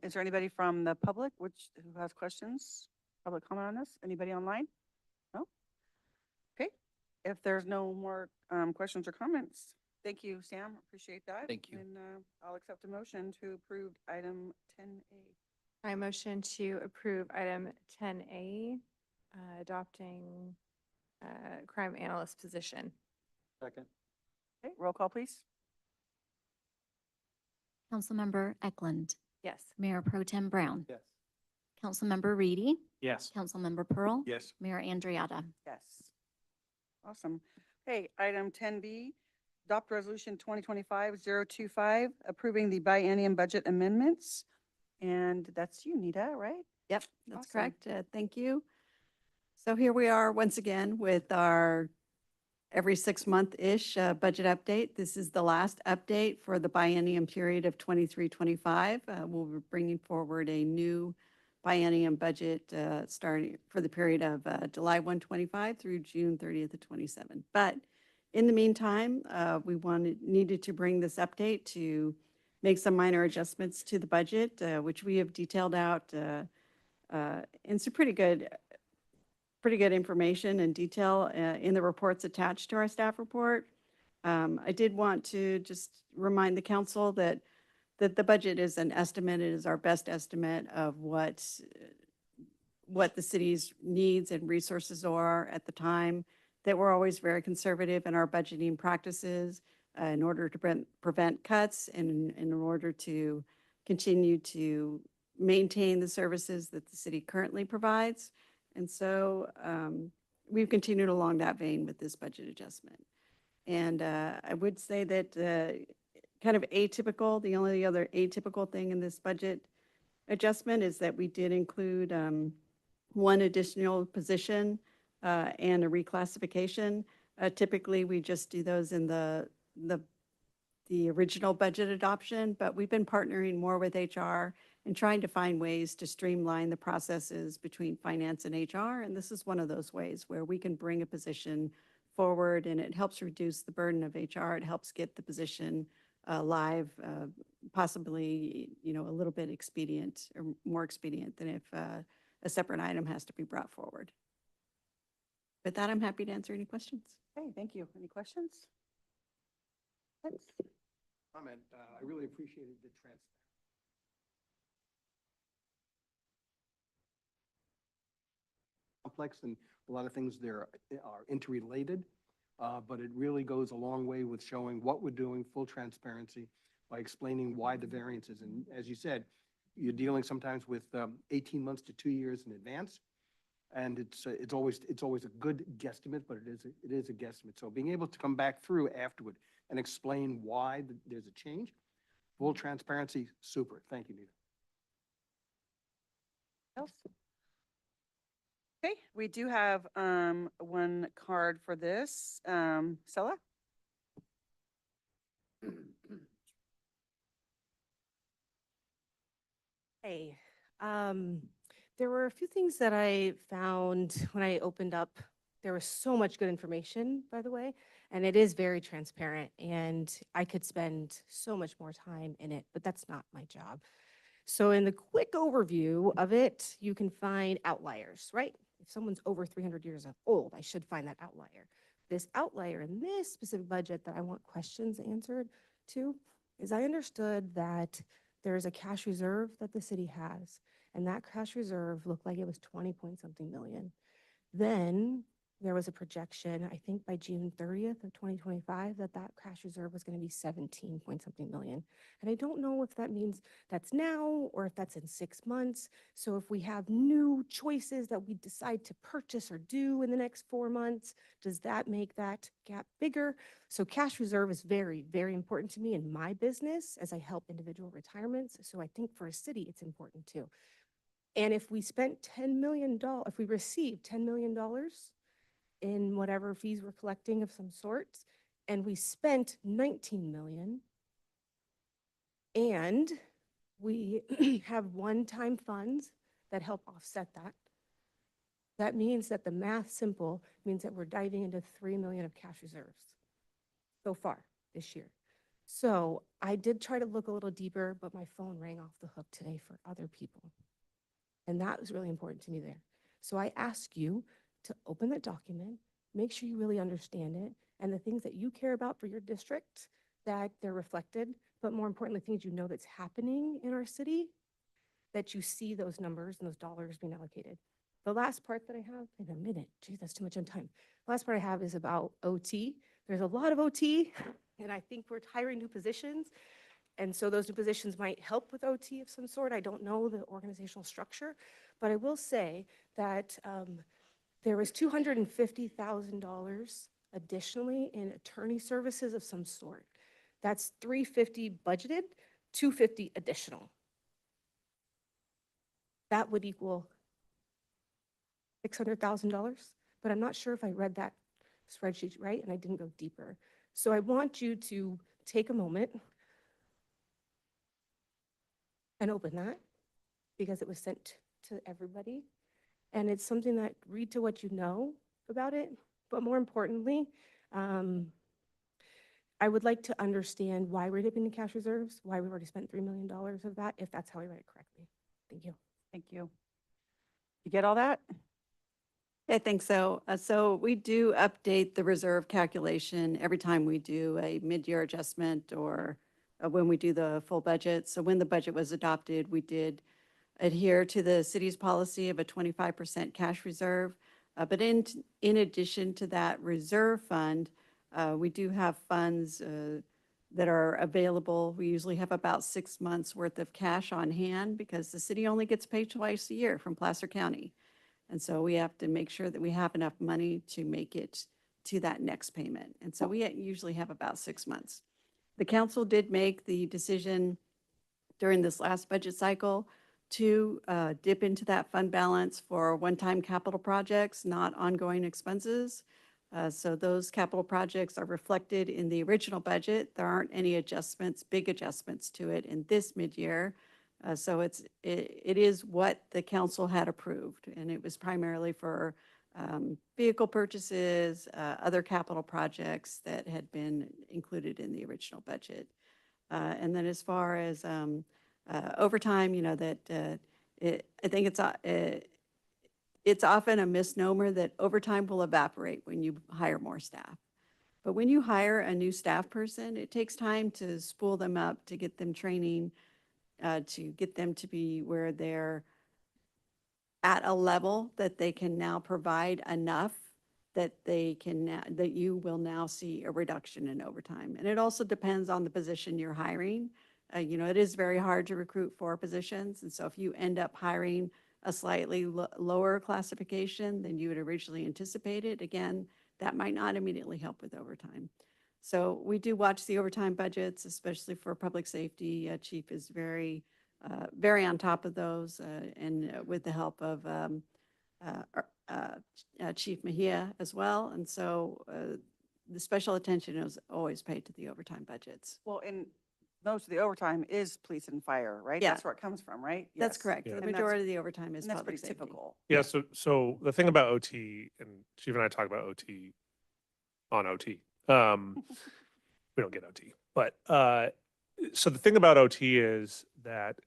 Is there anybody from the public who has questions? Public comment on this? Anybody online? No? Okay. If there's no more questions or comments, thank you, Sam. Appreciate that. Thank you. And I'll accept a motion to approve item 10A. I motion to approve item 10A, adopting crime analyst position. Second. Okay, roll call, please. Councilmember Eklund, Yes. Mayor Pro Tem Brown, Yes. Councilmember Reedy, Yes. Councilmember Pearl, Yes. Mayor Andriotta. Yes. Awesome. Okay, item 10B, adopt resolution 2025-025, approving the biennium budget amendments. And that's you, Nita, right? Yep, that's Awesome. correct. Thank you. So here we are once again with our every 6-month-ish budget update. This is the last update for the biennium period of 23-25. We'll be bringing forward a new biennium budget starting for the period of July 1/25 through June 30th of 27. But in the meantime, we needed to bring this update to make some minor adjustments to the budget, which we have detailed out in some pretty good information and detail in the reports attached to our staff report. I did want to just remind the council that the budget is an estimate. It is our best estimate of what the city's needs and resources are at the time, that we're always very conservative in our budgeting practices in order to prevent cuts and in order to continue to maintain the services that the city currently provides. And so we've continued along that vein with this budget adjustment. And I would say that kind of atypical, the only other atypical thing in this budget adjustment is that we did include one additional position and a reclassification. Typically, we just do those in the the original budget adoption, but we've been partnering more with HR and trying to find ways to streamline the processes between finance and HR. And this is one of those ways where we can bring a position forward and it helps reduce the burden of HR. It helps get the position live, possibly, you know, a little bit expedient or more expedient than if a separate item has to be brought forward. With that, I'm happy to answer any questions. Okay, thank you. Any questions? Comment, I really appreciated the transparency. Complex and a lot of things there are interrelated, but it really goes a long way with showing what we're doing, full transparency, by explaining why the variances. And as you said, you're dealing sometimes with 18 months to 2 years in advance. And it's always a good guesstimate, but it is a guesstimate. So being able to come back through afterward and explain why there's a change, full transparency, super. Thank you, Nita. Else? Okay, we do have one card for this. Stella? Hey, there were a few things that I found when I opened up. There was so much good information, by the way, and it is very transparent, and I could spend so much more time in it, but that's not my job. So in the quick overview of it, you can find outliers, right? If someone's over 300 years old, I should find that outlier. This outlier in this specific budget that I want questions answered to is I understood that there is a cash reserve that the city has, and that cash reserve looked like it was 20 point something million. Then there was a projection, I think by June 30th of 2025, that cash reserve was going to be 17 point something million. And I don't know if that means that's now or if that's in 6 months. So if we have new choices that we decide to purchase or do in the next 4 months, does that make that gap bigger? So cash reserve is very, very important to me in my business as I help individual retirements. So I think for a city, it's important too. And if we spent $10 million, if we received $10 million in whatever fees we're collecting of some sort, and we spent 19 million, and we have one-time funds that help offset that, that means that the math simple means that we're diving into 3 million of cash reserves so far this year. So I did try to look a little deeper, but my phone rang off the hook today for other people. And that was really important to me there. So I ask you to open that document, make sure you really understand it, and the things that you care about for your district, that they're reflected, but more importantly, things you know that's happening in our city, that you see those numbers and those dollars being allocated. The last part that I have in a minute, geez, that's too much on time. The last part I have is about OT. There's a lot of OT, and I think we're hiring new positions. And so those new positions might help with OT of some sort. I don't know the organizational structure, but I will say that there was $250,000 additionally in attorney services of some sort. That's $350 budgeted, $250 additional. That would equal $600,000, but I'm not sure if I read that spreadsheet right and I didn't go deeper. So I want you to take a moment and open that because it was sent to everybody. And it's something that read to what you know about it. But more importantly, I would like to understand why we're dipping into cash reserves, why we've already spent $3 million of that, if that's how I read it correctly. Thank you. Thank you. You get all that? I think so. So we do update the reserve calculation every time we do a mid-year adjustment or when we do the full budget. So when the budget was adopted, we did adhere to the city's policy of a 25% cash reserve. But in addition to that reserve fund, we do have funds that are available. We usually have about 6 months worth of cash on hand because the city only gets paid twice a year from Placer County. And so we have to make sure that we have enough money to make it to that next payment. And so we usually have about 6 months. The council did make the decision during this last budget cycle to dip into that fund balance for one-time capital projects, not ongoing expenses. So those capital projects are reflected in the original budget. There aren't any adjustments, big adjustments to it in this mid-year. So it is what the council had approved, and it was primarily for vehicle purchases, other capital projects that had been included in the original budget. And then as far as overtime, I think it's often a misnomer that overtime will evaporate when you hire more staff. But when you hire a new staff person, it takes time to spool them up, to get them training, to get them to be where they're at a level that they can now provide enough that that you will now see a reduction in overtime. And it also depends on the position you're hiring. It is very hard to recruit for positions. And so if you end up hiring a slightly lower classification than you had originally anticipated, again, that might not immediately help with overtime. So we do watch the overtime budgets, especially for public safety. Chief is very on top of those, and with the help of Chief Mejia as well. And so the special attention is always paid to the overtime budgets. Well, and most of the overtime is police and fire, right? Yeah. That's where it comes from, right? That's Yes. correct. Yeah. The And that's- majority of the overtime is And that's public pretty safety. typical. Yeah, so the thing about OT, and Chief and I talk about OT on OT. We don't get OT, but so the thing about OT is that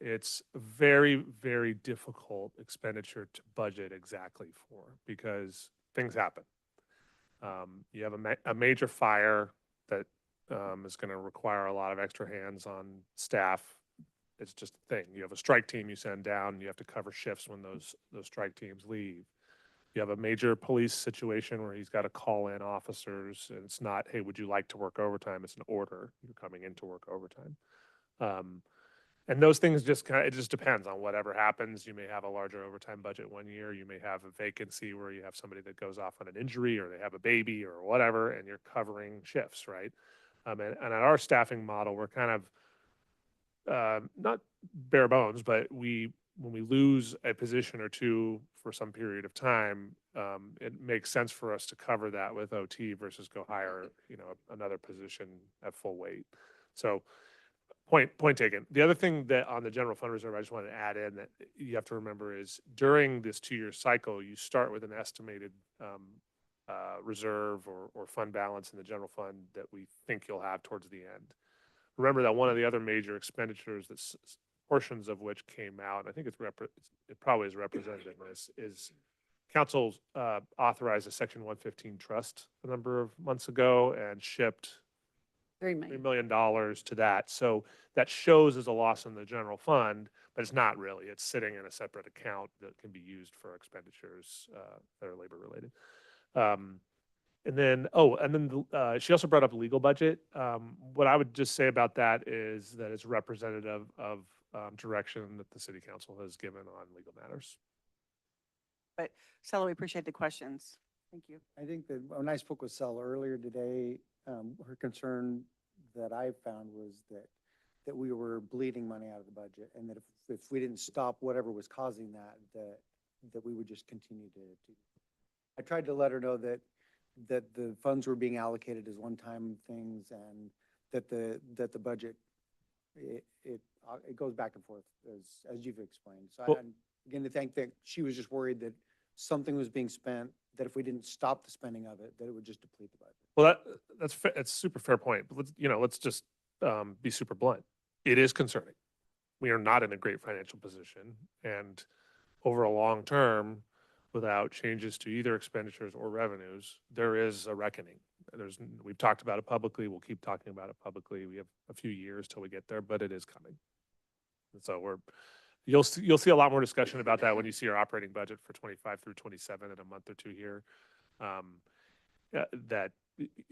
it's very, very difficult expenditure to budget exactly for, because things happen. You have a major fire that is going to require a lot of extra hands on staff. It's just a thing. You have a strike team you send down, and you have to cover shifts when those strike teams leave. You have a major police situation where he's got to call in officers, and it's not, hey, would you like to work overtime? It's an order. You're coming in to work overtime. And those things it just depends on whatever happens. You may have a larger overtime budget one year. You may have a vacancy where you have somebody that goes off on an injury, or they have a baby or whatever, and you're covering shifts, right? And at our staffing model, we're kind of not bare bones, but when we lose a position or two for some period of time, it makes sense for us to cover that with OT versus go hire, another position at full weight. So point taken. The other thing that on the general fund reserve, I just wanted to add in that you have to remember is during this 2-year cycle, you start with an estimated reserve or fund balance in the general fund that we think you'll have towards the end. Remember that one of the other major expenditures that portions of which came out, and I think it probably is represented in this, is council authorized a Section 115 trust a number of months ago and shipped $3 million to that. So that shows as a loss in the general fund, but it's not really. It's sitting in a separate account that can be used for expenditures that are labor related. And then she also brought up legal budget. What I would just say about that is that it's representative of direction that the city council has given on legal matters. But Stella, we appreciate the questions. Thank you. I think that when I spoke with Sel earlier today, her concern that I found was that we were bleeding money out of the budget, and that if we didn't stop whatever was causing that we would just continue to. I tried to let her know that the funds were being allocated as one-time things, and that the budget, it goes back and forth as you've explained. So Well, I'm again to think that she was just worried that something was being spent, that if we didn't stop the spending of it, that it would just deplete the budget. Well, that's a super fair point. But let's just be super blunt. It is concerning. We are not in a great financial position, and over a long term, without changes to either expenditures or revenues, there is a reckoning. We've talked about it publicly. We'll keep talking about it publicly. We have a few years till we get there, but it is coming. And so you'll see a lot more discussion about that when you see our operating budget for 25 through 27 in a month or two here. That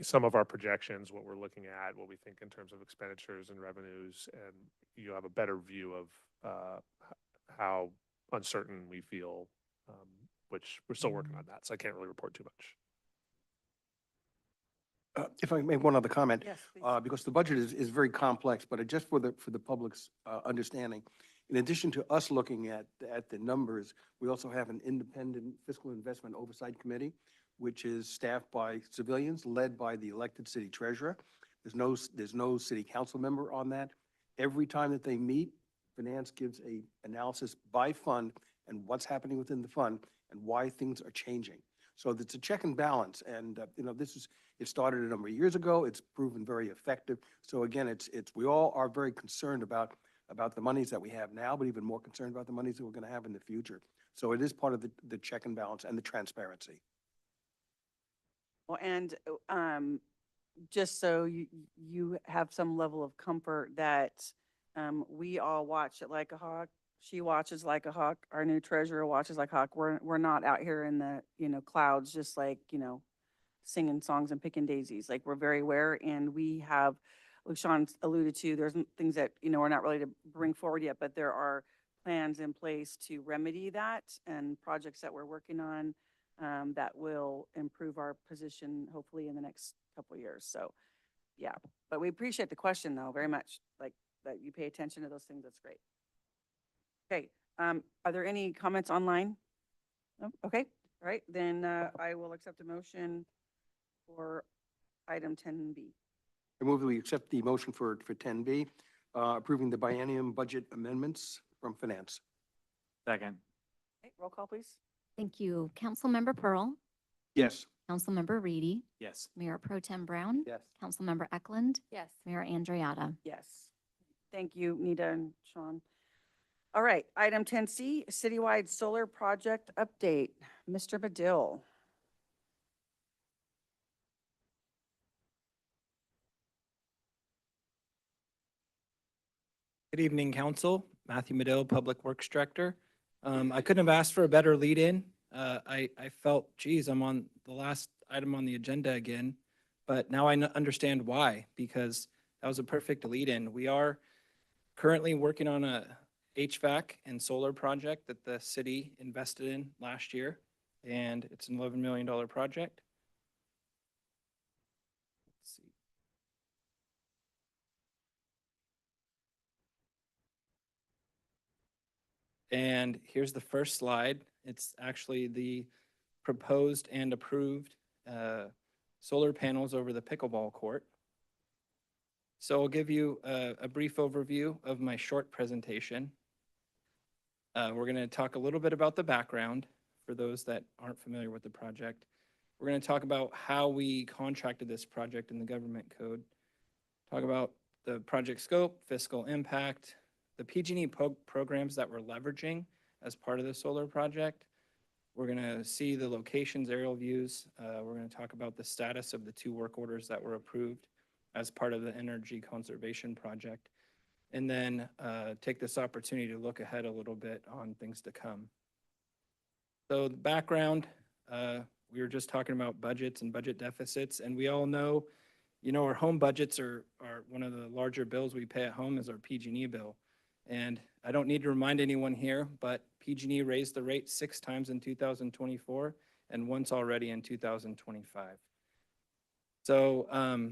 some of our projections, what we're looking at, what we think in terms of expenditures and revenues, and you have a better view of how uncertain we feel, which we're still working on that. So I can't really report too much. If I make one other comment. Yes, please. Because the budget is very complex, but just for the public's understanding, in addition to us looking at the numbers, we also have an independent fiscal investment oversight committee, which is staffed by civilians, led by the elected city treasurer. There's no city council member on that. Every time that they meet, finance gives a analysis by fund and what's happening within the fund and why things are changing. So it's a check and balance. And, it started a number of years ago. It's proven very effective. So again, we all are very concerned about the monies that we have now, but even more concerned about the monies that we're going to have in the future. So it is part of the check and balance and the transparency. Well, and just so you have some level of comfort that we all watch it like a hawk. She watches like a hawk. Our new treasurer watches like a hawk. We're not out here in the, clouds, just like, singing songs and picking daisies. Like, we're very aware, and we have, like Sean alluded to, there's things that, we're not ready to bring forward yet, but there are plans in place to remedy that and projects that we're working on that will improve our position hopefully in the next couple of years. So, yeah, but we appreciate the question though, very much, like that you pay attention to those things. That's great. Okay, are there any comments online? No? Okay, all right, then I will accept a motion for item 10B. I move that we accept the motion for 10B, approving the biennium budget amendments from finance. Second. Okay, roll call, please. Thank you. Councilmember Pearl, Yes. Councilmember Reedy, Yes. Mayor Pro Tem Brown, Yes. Councilmember Eklund, Yes. Mayor Andreata. Yes. Thank you, Nita and Sean. All right, item 10C, citywide solar project update. Mr. Badil. Good evening, Council. Matthew Medill, Public Works Director. I couldn't have asked for a better lead-in. I felt, geez, I'm on the last item on the agenda again, but now I understand why, because that was a perfect lead-in. We are currently working on a HVAC and solar project that the city invested in last year, and it's an $11 million project. Let's see. And here's the first slide. It's actually the proposed and approved solar panels over the pickleball court. So I'll give you a brief overview of my short presentation. We're going to talk a little bit about the background for those that aren't familiar with the project. We're going to talk about how we contracted this project in the government code, talk about the project scope, fiscal impact, the PG&E programs that we're leveraging as part of the solar project. We're going to see the locations, aerial views. We're going to talk about the status of the 2 work orders that were approved as part of the energy conservation project. And then take this opportunity to look ahead a little bit on things to come. So the background, we were just talking about budgets and budget deficits, and we all know, our home budgets are one of the larger bills we pay at home is our PG&E bill. And I don't need to remind anyone here, but PG&E raised the rate 6 times in 2024 and once already in 2025. So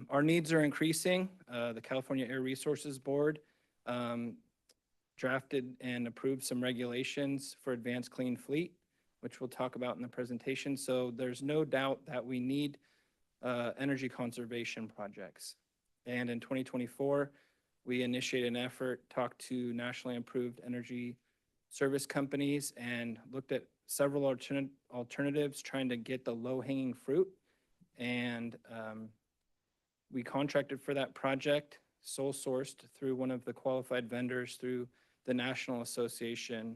our needs are increasing. The California Air Resources Board drafted and approved some regulations for advanced clean fleet, which we'll talk about in the presentation. So there's no doubt that we need energy conservation projects. And in 2024, we initiated an effort, talked to nationally approved energy service companies, and looked at several alternatives trying to get the low-hanging fruit. And we contracted for that project, sole sourced through one of the qualified vendors through the National Association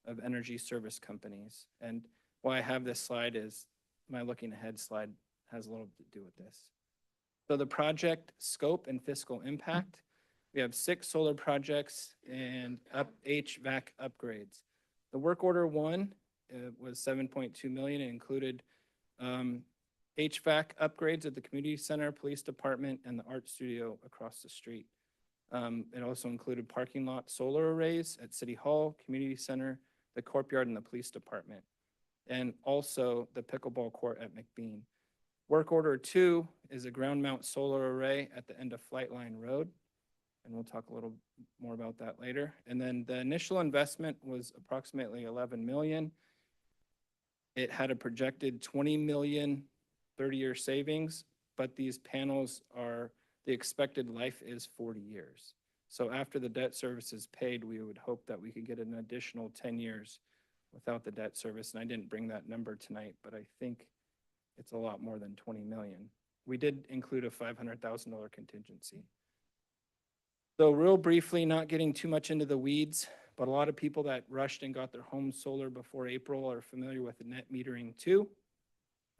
of Energy Service Companies. And why I have this slide is my looking ahead slide has a little to do with this. So the project scope and fiscal impact. We have 6 solar projects and HVAC upgrades. The work order 1 was $7.2 million. It included HVAC upgrades at the community center, police department, and the art studio across the street. It also included parking lot solar arrays at City Hall, community center, the courtyard, and the police department, and also the pickleball court at McBean. Work order 2 is a ground mount solar array at the end of Flightline Road. And we'll talk a little more about that later. And then the initial investment was approximately $11 million. It had a projected 20 million 30-year savings, but these panels are, the expected life is 40 years. So after the debt service is paid, we would hope that we could get an additional 10 years without the debt service. And I didn't bring that number tonight, but I think it's a lot more than 20 million. We did include a $500,000 contingency. So real briefly, not getting too much into the weeds, but a lot of people that rushed and got their homes solar before April are familiar with the net metering 2.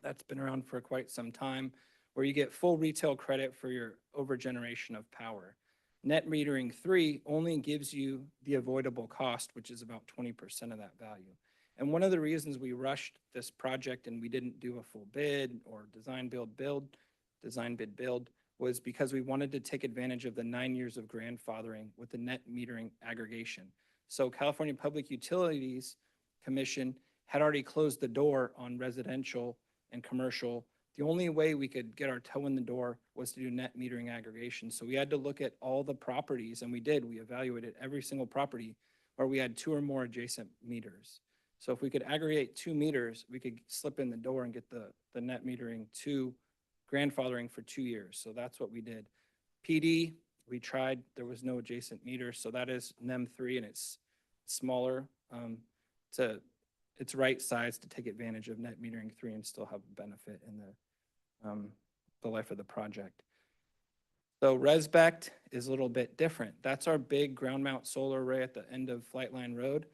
That's been around for quite some time, where you get full retail credit for your overgeneration of power. Net metering 3 only gives you the avoidable cost, which is about 20% of that value. And one of the reasons we rushed this project and we didn't do a full bid or design bid build was because we wanted to take advantage of the 9 years of grandfathering with the net metering aggregation. So California Public Utilities Commission had already closed the door on residential and commercial. The only way we could get our toe in the door was to do net metering aggregation. So we had to look at all the properties, and we did. We evaluated every single property where we had 2 or more adjacent meters. So if we could aggregate 2 meters, we could slip in the door and get the net metering 2 grandfathering for 2 years. So that's what we did. PD, we tried, there was no adjacent meters. So that is NEM 3, and it's smaller. It's right size to take advantage of net metering 3 and still have a benefit in the life of the project. So Resbect is a little bit different. That's our big ground mount solar array at the end of Flightline Road.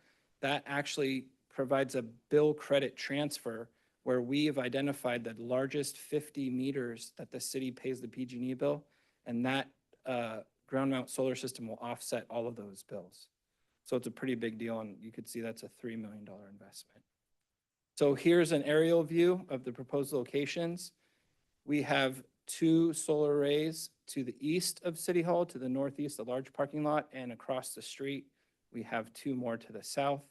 That actually provides a bill credit transfer where we have identified the largest 50 meters that the city pays the PG&E bill, and that ground mount solar system will offset all of those bills. So it's a pretty big deal, and you could see that's a $3 million investment. So here's an aerial view of the proposed locations. We have 2 solar arrays to the east of City Hall, to the northeast, a large parking lot, and across the street, we have 2 more to the south.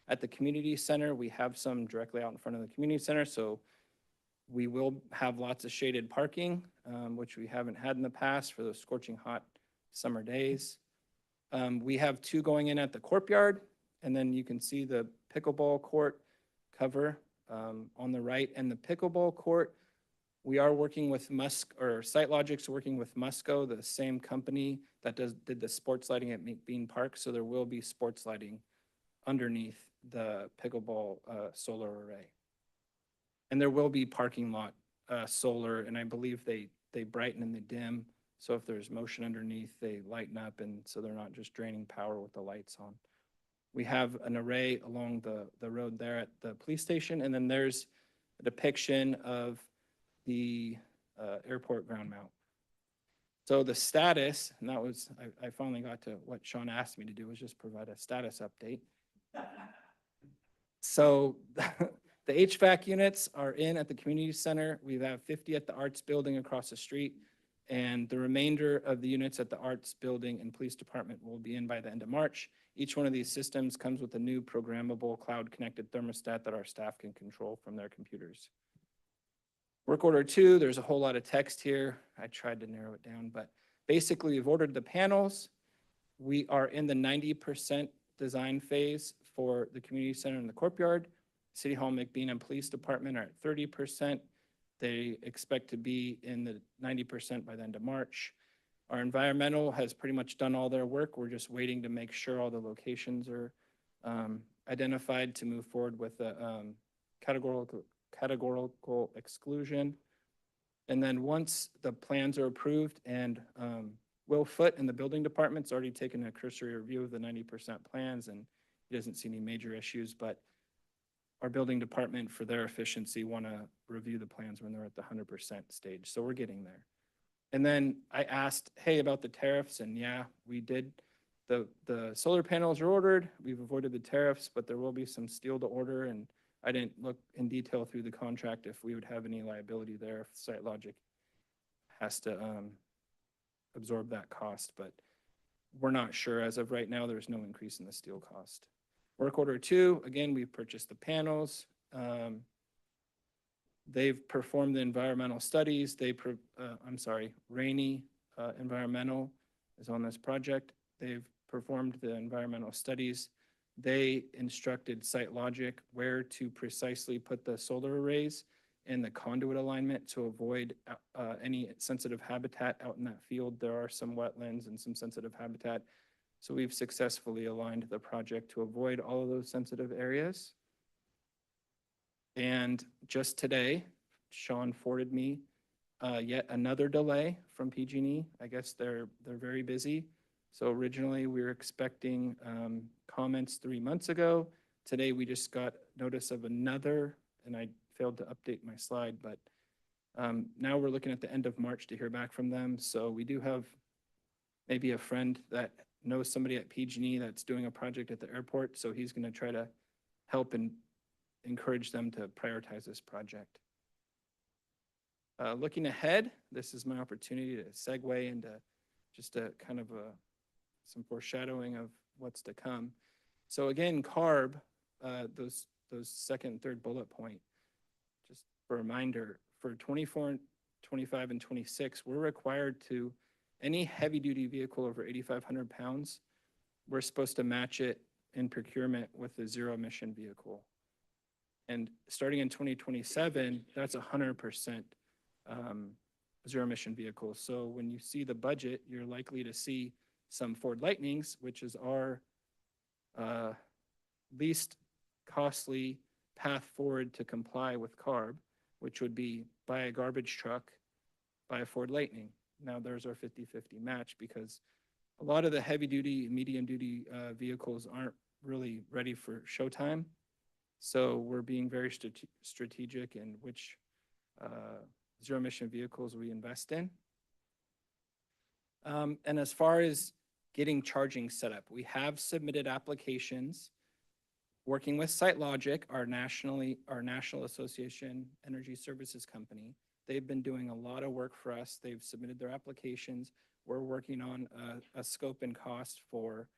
At the community center, we have some directly out in front of the community center, so we will have lots of shaded parking, which we haven't had in the past for those scorching hot summer days. We have 2 going in at the courtyard, and then you can see the pickleball court cover on the right. And the pickleball court, we are working with SiteLogic's working with Musco, the same company that did the sports lighting at McBean Park. So there will be sports lighting underneath the pickleball solar array. And there will be parking lot solar, and I believe they brighten and they dim. So if there's motion underneath, they lighten up, and so they're not just draining power with the lights on. We have an array along the road there at the police station, and then there's a depiction of the airport ground mount. So the status, and that was, I finally got to what Sean asked me to do, was just provide a status update. So the HVAC units are in at the community center. We have 50 at the arts building across the street, and the remainder of the units at the arts building and police department will be in by the end of March. Each one of these systems comes with a new programmable cloud-connected thermostat that our staff can control from their computers. Work order 2, there's a whole lot of text here. I tried to narrow it down, but basically we've ordered the panels. We are in the 90% design phase for the community center and the courtyard. City Hall, McBean, and Police Department are at 30%. They expect to be in the 90% by the end of March. Our environmental has pretty much done all their work. We're just waiting to make sure all the locations are identified to move forward with the categorical exclusion. And then once the plans are approved, and Will Foote in the building department's already taken a cursory review of the 90% plans, and he doesn't see any major issues, but our building department, for their efficiency, want to review the plans when they're at the 100% stage. So we're getting there. And then I asked, hey, about the tariffs, and yeah, we did. The solar panels are ordered. We've avoided the tariffs, but there will be some steel to order, and I didn't look in detail through the contract if we would have any liability there, if SiteLogic has to absorb that cost, but we're not sure. As of right now, there's no increase in the steel cost. Work order 2, again, we've purchased the panels. They've performed the environmental studies. Rainy Environmental is on this project. They've performed the environmental studies. They instructed SiteLogic where to precisely put the solar arrays and the conduit alignment to avoid any sensitive habitat out in that field. There are some wetlands and some sensitive habitat. So we've successfully aligned the project to avoid all of those sensitive areas. And just today, Sean forwarded me yet another delay from PG&E. I guess they're very busy. So originally we were expecting comments 3 months ago. Today we just got notice of another, and I failed to update my slide, but now we're looking at the end of March to hear back from them. So we do have maybe a friend that knows somebody at PG&E that's doing a project at the airport. So he's going to try to help and encourage them to prioritize this project. Looking ahead, this is my opportunity to segue into just a kind of some foreshadowing of what's to come. So again, CARB, those second and third bullet point, just for a reminder, for 24, 25, and 26, we're required to, any heavy duty vehicle over 8,500 pounds, we're supposed to match it in procurement with a zero emission vehicle. And starting in 2027, that's 100% zero emission vehicles. So when you see the budget, you're likely to see some Ford Lightnings, which is our least costly path forward to comply with CARB, which would be buy a garbage truck, buy a Ford Lightning. Now there's our 50-50 match, because a lot of the heavy duty, medium duty vehicles aren't really ready for showtime. So we're being very strategic in which zero emission vehicles we invest in. And as far as getting charging set up, we have submitted applications working with SiteLogic, our National Association Energy Services company. They've been doing a lot of work for us. They've submitted their applications. We're working on a scope and cost for,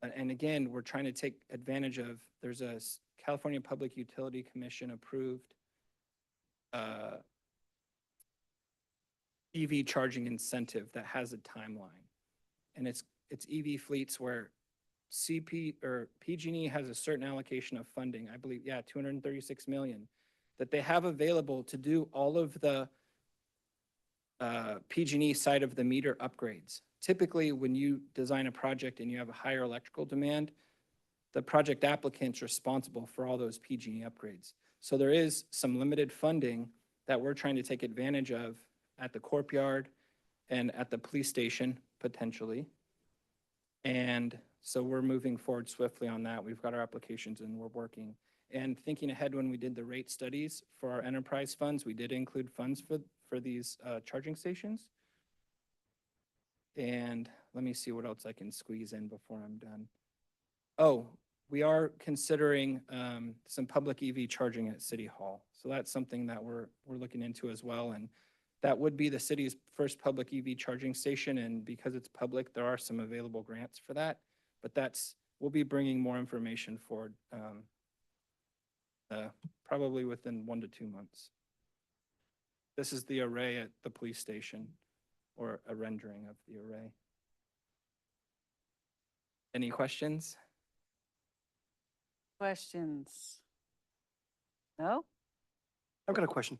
and again, we're trying to take advantage of, there's a California Public Utility Commission approved EV charging incentive that has a timeline. And it's EV fleets where PG&E has a certain allocation of funding, I believe, yeah, 236 million, that they have available to do all of the PG&E side of the meter upgrades. Typically, when you design a project and you have a higher electrical demand, the project applicant's responsible for all those PG&E upgrades. So there is some limited funding that we're trying to take advantage of at the Corp Yard and at the police station, potentially. And so we're moving forward swiftly on that. We've got our applications and we're working. And thinking ahead, when we did the rate studies for our enterprise funds, we did include funds for these charging stations. And let me see what else I can squeeze in before I'm done. Oh, we are considering some public EV charging at City Hall. So that's something that we're looking into as well. And that would be the city's first public EV charging station. And because it's public, there are some available grants for that. But we'll be bringing more information forward probably within 1 to 2 months. This is the array at the police station, or a rendering of the array. Any questions? Questions? No? I've got a question.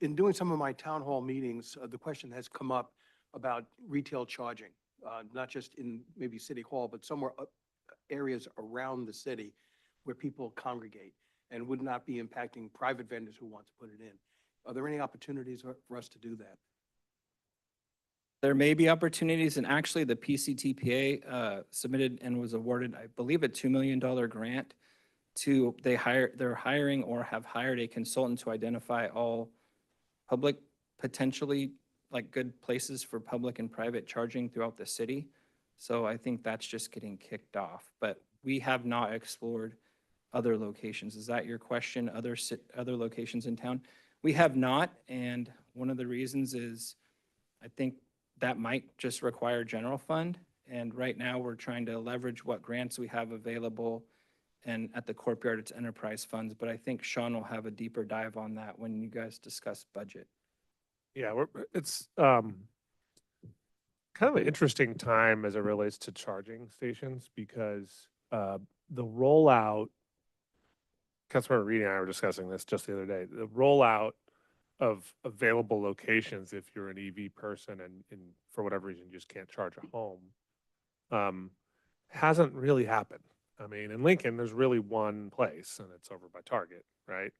In doing some of my town hall meetings, the question has come up about retail charging, not just in maybe City Hall, but somewhere areas around the city where people congregate and would not be impacting private vendors who want to put it in. Are there any opportunities for us to do that? There may be opportunities, and actually the PCTPA submitted and was awarded, I believe, a $2 million grant to, they're hiring or have hired a consultant to identify all public, potentially like good places for public and private charging throughout the city. So I think that's just getting kicked off, but we have not explored other locations. Is that your question? Other locations in town? We have not, and one of the reasons is I think that might just require general fund. And right now we're trying to leverage what grants we have available, and at the Corp Yard, it's enterprise funds. But I think Sean will have a deeper dive on that when you guys discuss budget. Yeah, it's kind of an interesting time as it relates to charging stations, because the rollout, Councilmember Reed and I were discussing this just the other day, the rollout of available locations if you're an EV person and for whatever reason you just can't charge at home, hasn't really happened. I mean, in Lincoln, there's really one place, and it's over by Target, right?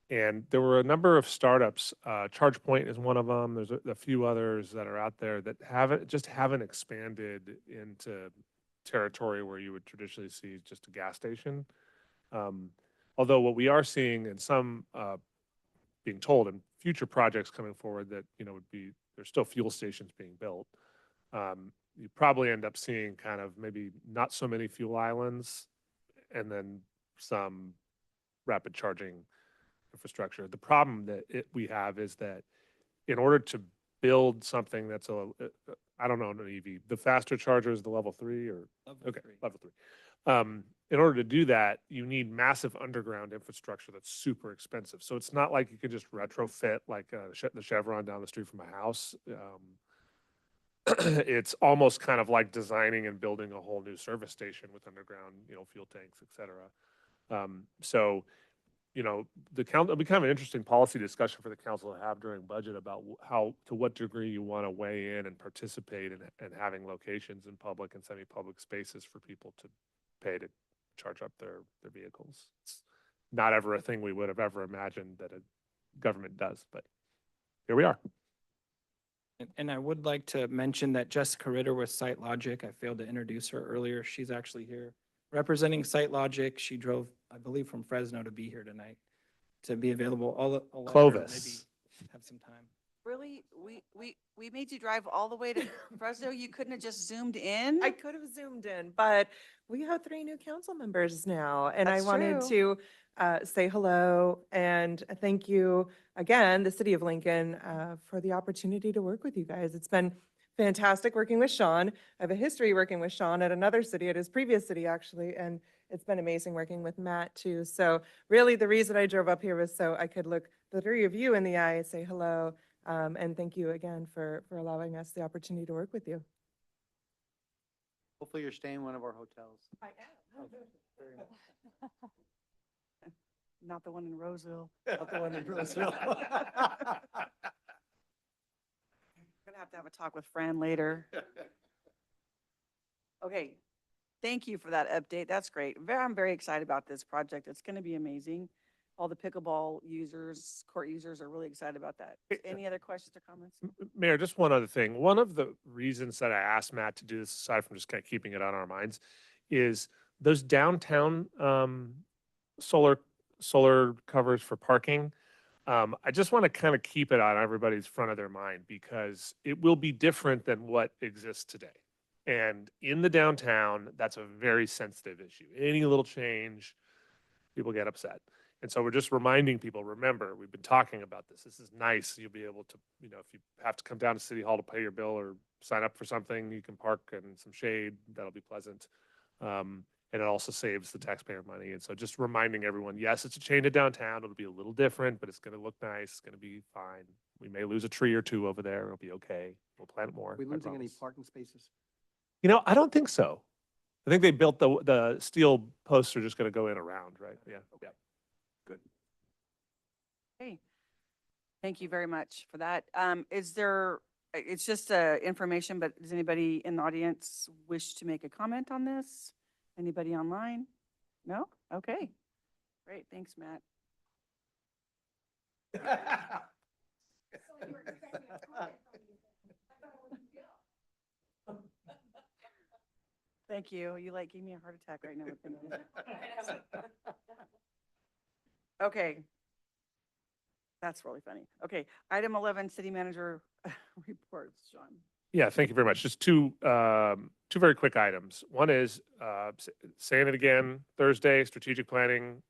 And there were a number of startups. ChargePoint is one of them. There's a few others that are out there that haven't expanded into territory where you would traditionally see just a gas station. Although what we are seeing and some being told in future projects coming forward that would be there's still fuel stations being built. You probably end up seeing kind of maybe not so many fuel islands, and then some rapid charging infrastructure. The problem that we have is that in order to build something that's I don't know, an EV, the faster charger is the level 3 or level 3. In order to do that, you need massive underground infrastructure that's super expensive. So it's not like you can just retrofit like the Chevron down the street from my house. It's almost kind of like designing and building a whole new service station with underground, fuel tanks, et cetera. So, the council, it'll be kind of an interesting policy discussion for the council to have during budget about to what degree you want to weigh in and participate in having locations in public and semi-public spaces for people to pay to charge up their vehicles. It's not ever a thing we would have ever imagined that a government does, but here we are. And I would like to mention that Jessica Ritter with SiteLogic, I failed to introduce her earlier. She's actually here representing SiteLogic. She drove, I believe, from Fresno to be here tonight, to be available. I'll let her Clovis. maybe have some time. Really? We made you drive all the way to Fresno? You couldn't have just zoomed in? I could have zoomed in, but we have 3 new council members now, and I That's wanted true. to say hello and thank you again, the city of Lincoln, for the opportunity to work with you guys. It's been fantastic working with Sean. I have a history working with Sean at another city, at his previous city, actually, and it's been amazing working with Matt, too. So really, the reason I drove up here was so I could look the 3 of you in the eye and say hello. And thank you again for allowing us the opportunity to work with you. Hopefully you're staying in one of our hotels. I am. Not the one in Roseville. Not the one in Roseville. Gonna have to have a talk with Fran later. Okay, thank you for that update. That's great. I'm very excited about this project. It's gonna be amazing. All the pickleball users, court users are really excited about that. Any other questions or comments? Mayor, just one other thing. One of the reasons that I asked Matt to do this, aside from just kind of keeping it on our minds, is those downtown solar covers for parking. I just want to kind of keep it on everybody's front of their mind because it will be different than what exists today. And in the downtown, that's a very sensitive issue. Any little change, people get upset. And so we're just reminding people, remember, we've been talking about this. This is nice. You'll be able to, if you have to come down to City Hall to pay your bill or sign up for something, you can park in some shade. That'll be pleasant. And it also saves the taxpayer money. And so just reminding everyone, yes, it's a chain to downtown. It'll be a little different, but it's going to look nice. It's going to be fine. We may lose a tree or 2 over there. It'll be okay. We'll plant more. Are we I losing any promise. parking spaces? I don't think so. I think they built the steel posts are just going to go in around, right? Yeah. Yeah. Good. Okay. Thank you very much for that. It's just information, but does anybody in the audience wish to make a comment on this? Anybody online? No? Okay. Great. Thanks, Matt. Thank you. You gave me a heart attack right now. Okay. That's really funny. Okay. Item 11, city manager reports, Sean. Yeah, thank you very much. Just two very quick items. One is, saying it again, Thursday, strategic planning,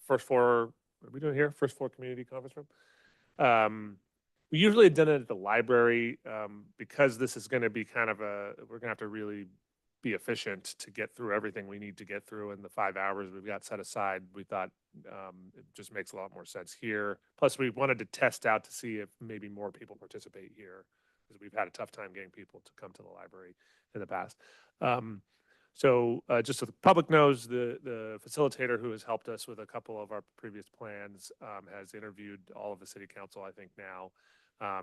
first floor, what are we doing here? First floor community conference room. We usually had done it at the library, because this is going to be kind of we're going to have to really be efficient to get through everything we need to get through in the 5 hours we've got set aside. We thought it just makes a lot more sense here. Plus, we wanted to test out to see if maybe more people participate here, because we've had a tough time getting people to come to the library in the past. So just so the public knows, the facilitator who has helped us with a couple of our previous plans has interviewed all of the city council, I think now,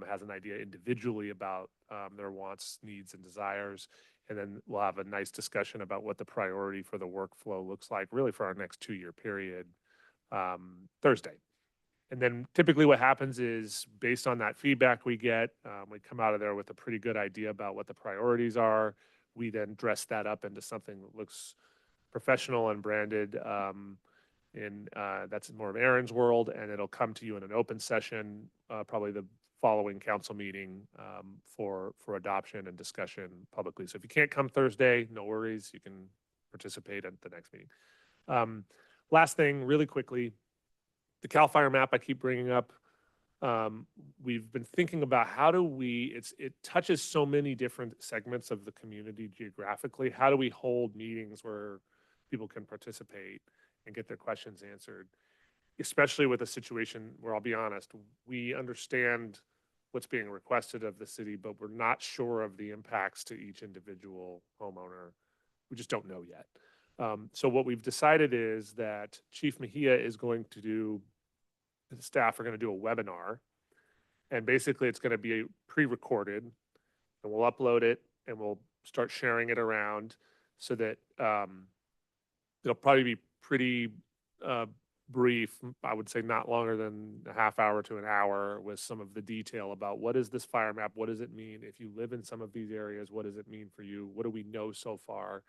has an idea individually about their wants, needs, and desires. And then we'll have a nice discussion about what the priority for the workflow looks like, really for our next 2-year period, Thursday. And then typically what happens is, based on that feedback we get, we come out of there with a pretty good idea about what the priorities are. We then dress that up into something that looks professional and branded. That's more of Aaron's world, and it'll come to you in an open session, probably the following council meeting for adoption and discussion publicly. So if you can't come Thursday, no worries, you can participate at the next meeting. Last thing, really quickly, the CAL FIRE map I keep bringing up. We've been thinking about how do we, it touches so many different segments of the community geographically. How do we hold meetings where people can participate and get their questions answered? Especially with a situation where, I'll be honest, we understand what's being requested of the city, but we're not sure of the impacts to each individual homeowner. We just don't know yet. So what we've decided is that Chief Mejia is going to do, the staff are going to do a webinar, and basically it's going to be pre-recorded, and we'll upload it and we'll start sharing it around so that it'll probably be pretty brief. I would say not longer than a half hour to an hour, with some of the detail about what is this fire map? What does it mean? If you live in some of these areas, what does it mean for you? What do we know so far?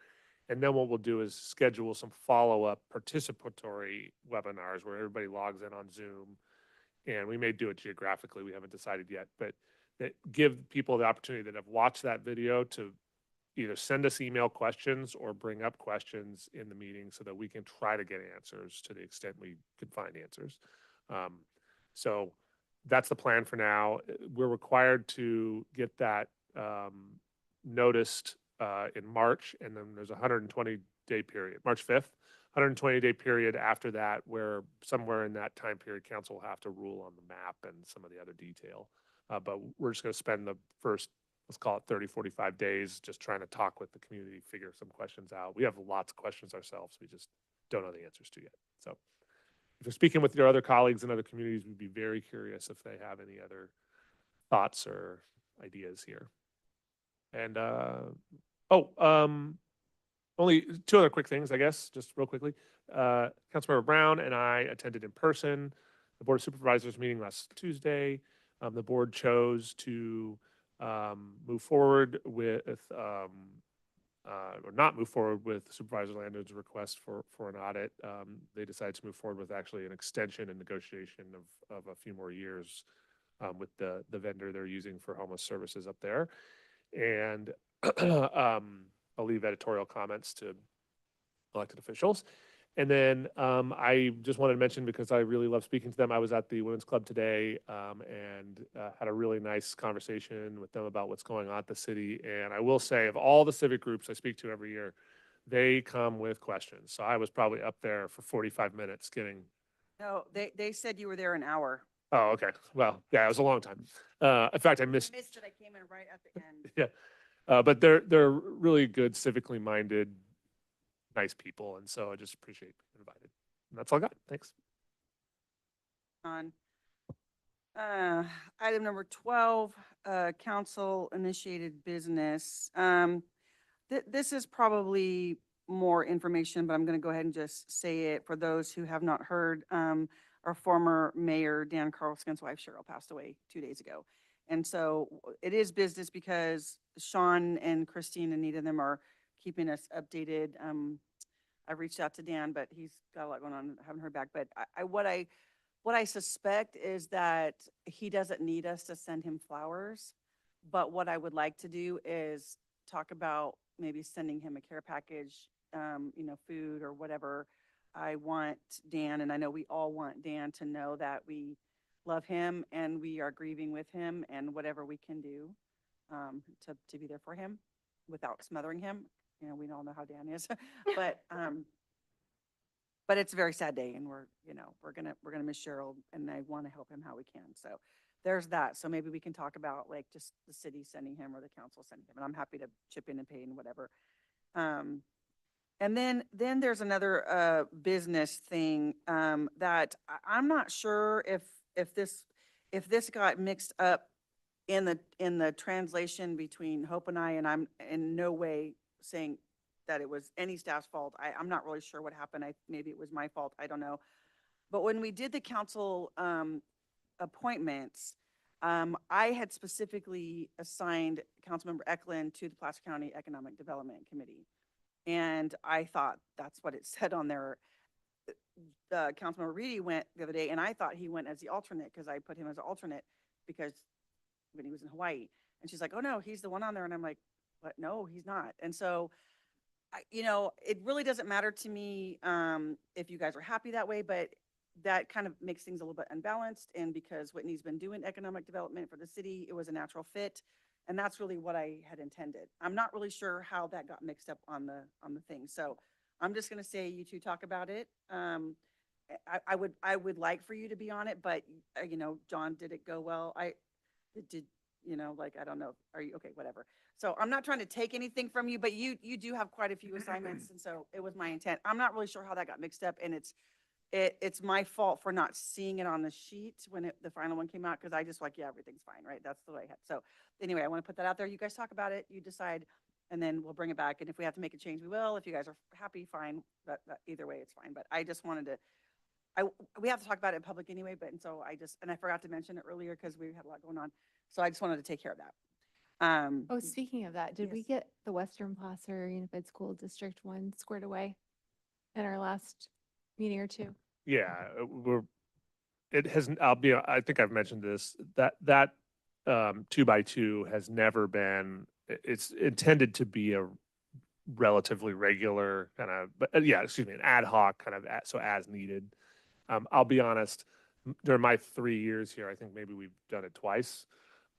And then what we'll do is schedule some follow-up participatory webinars where everybody logs in on Zoom. And we may do it geographically, we haven't decided yet, but that give people the opportunity that have watched that video to either send us email questions or bring up questions in the meeting so that we can try to get answers to the extent we can find answers. So that's the plan for now. We're required to get that noticed in March, and then there's a 120-day period, March 5th, 120-day period after that, where somewhere in that time period, council will have to rule on the map and some of the other detail. But we're just going to spend the first, let's call it 30, 45 days, just trying to talk with the community, figure some questions out. We have lots of questions ourselves. We just don't know the answers to yet. So if you're speaking with your other colleagues in other communities, we'd be very curious if they have any other thoughts or ideas here. And, only 2 other quick things, I guess, just real quickly. Councilmember Brown and I attended in person the Board of Supervisors meeting last Tuesday. The board chose to move forward with, or not move forward with Supervisor Landon's request for an audit. They decided to move forward with actually an extension and negotiation of a few more years with the vendor they're using for homeless services up there. And I'll leave editorial comments to elected officials. And then I just wanted to mention, because I really love speaking to them, I was at the Women's Club today and had a really nice conversation with them about what's going on at the city. And I will say, of all the civic groups I speak to every year, they come with questions. So I was probably up there for 45 minutes getting... No, they said you were there an hour. Oh, okay. Well, yeah, it was a long time. In fact, I missed... I missed it. I came in right at the end. Yeah. But they're really good, civically minded, nice people. And so I just appreciate being invited. And that's all I got. Thanks. On item number 12, council initiated business. This is probably more information, but I'm going to go ahead and just say it for those who have not heard. Our former mayor, Dan Carlson's wife, Cheryl, passed away 2 days ago. And so it is business because Sean and Christine and Anita and them are keeping us updated. I reached out to Dan, but he's got a lot going on. I haven't heard back. But what I suspect is that he doesn't need us to send him flowers. But what I would like to do is talk about maybe sending him a care package, food or whatever. I want Dan, and I know we all want Dan to know that we love him and we are grieving with him, and whatever we can do to be there for him without smothering him. We all know how Dan is, but it's a very sad day, and we're gonna miss Cheryl, and I want to help him how we can. So there's that. So maybe we can talk about like just the city sending him or the council sending him, and I'm happy to chip in and pay and whatever. And then there's another business thing that I'm not sure if this got mixed up in the translation between Hope and I, and I'm in no way saying that it was any staff's fault. I'm not really sure what happened. Maybe it was my fault. I don't know. But when we did the council appointments, I had specifically assigned Councilmember Eklund to the Placer County Economic Development Committee. And I thought that's what it said on there. Councilmember Reedy went the other day, and I thought he went as the alternate because I put him as an alternate because when he was in Hawaii. And she's like, oh no, he's the one on there. And I'm like, but no, he's not. And so, it really doesn't matter to me if you guys are happy that way, but that kind of makes things a little bit unbalanced. And because Whitney's been doing economic development for the city, it was a natural fit. And that's really what I had intended. I'm not really sure how that got mixed up on the thing. So I'm just gonna say you two talk about it. I would like for you to be on it, but John, did it go well? I don't know. Are you okay? Whatever. So I'm not trying to take anything from you, but you do have quite a few assignments. And so it was my intent. I'm not really sure how that got mixed up, and it's my fault for not seeing it on the sheet when the final one came out, because I just yeah, everything's fine, right? That's the way I had. So anyway, I want to put that out there. You guys talk about it, you decide, and then we'll bring it back. And if we have to make a change, we will. If you guys are happy, fine. But either way, it's fine. But I just wanted to, we have to talk about it in public anyway, but, and so I forgot to mention it earlier because we had a lot going on. So I just wanted to take care of that. Oh, speaking of that, did we yes. get the Western Placer Unified School District 1 squared away in our last meeting or two? Yeah, it hasn't, I think I've mentioned this, that 2x2 has never been, it's intended to be a relatively regular kind of, an ad hoc kind of, so as needed. I'll be honest, during my 3 years here, I think maybe we've done it twice.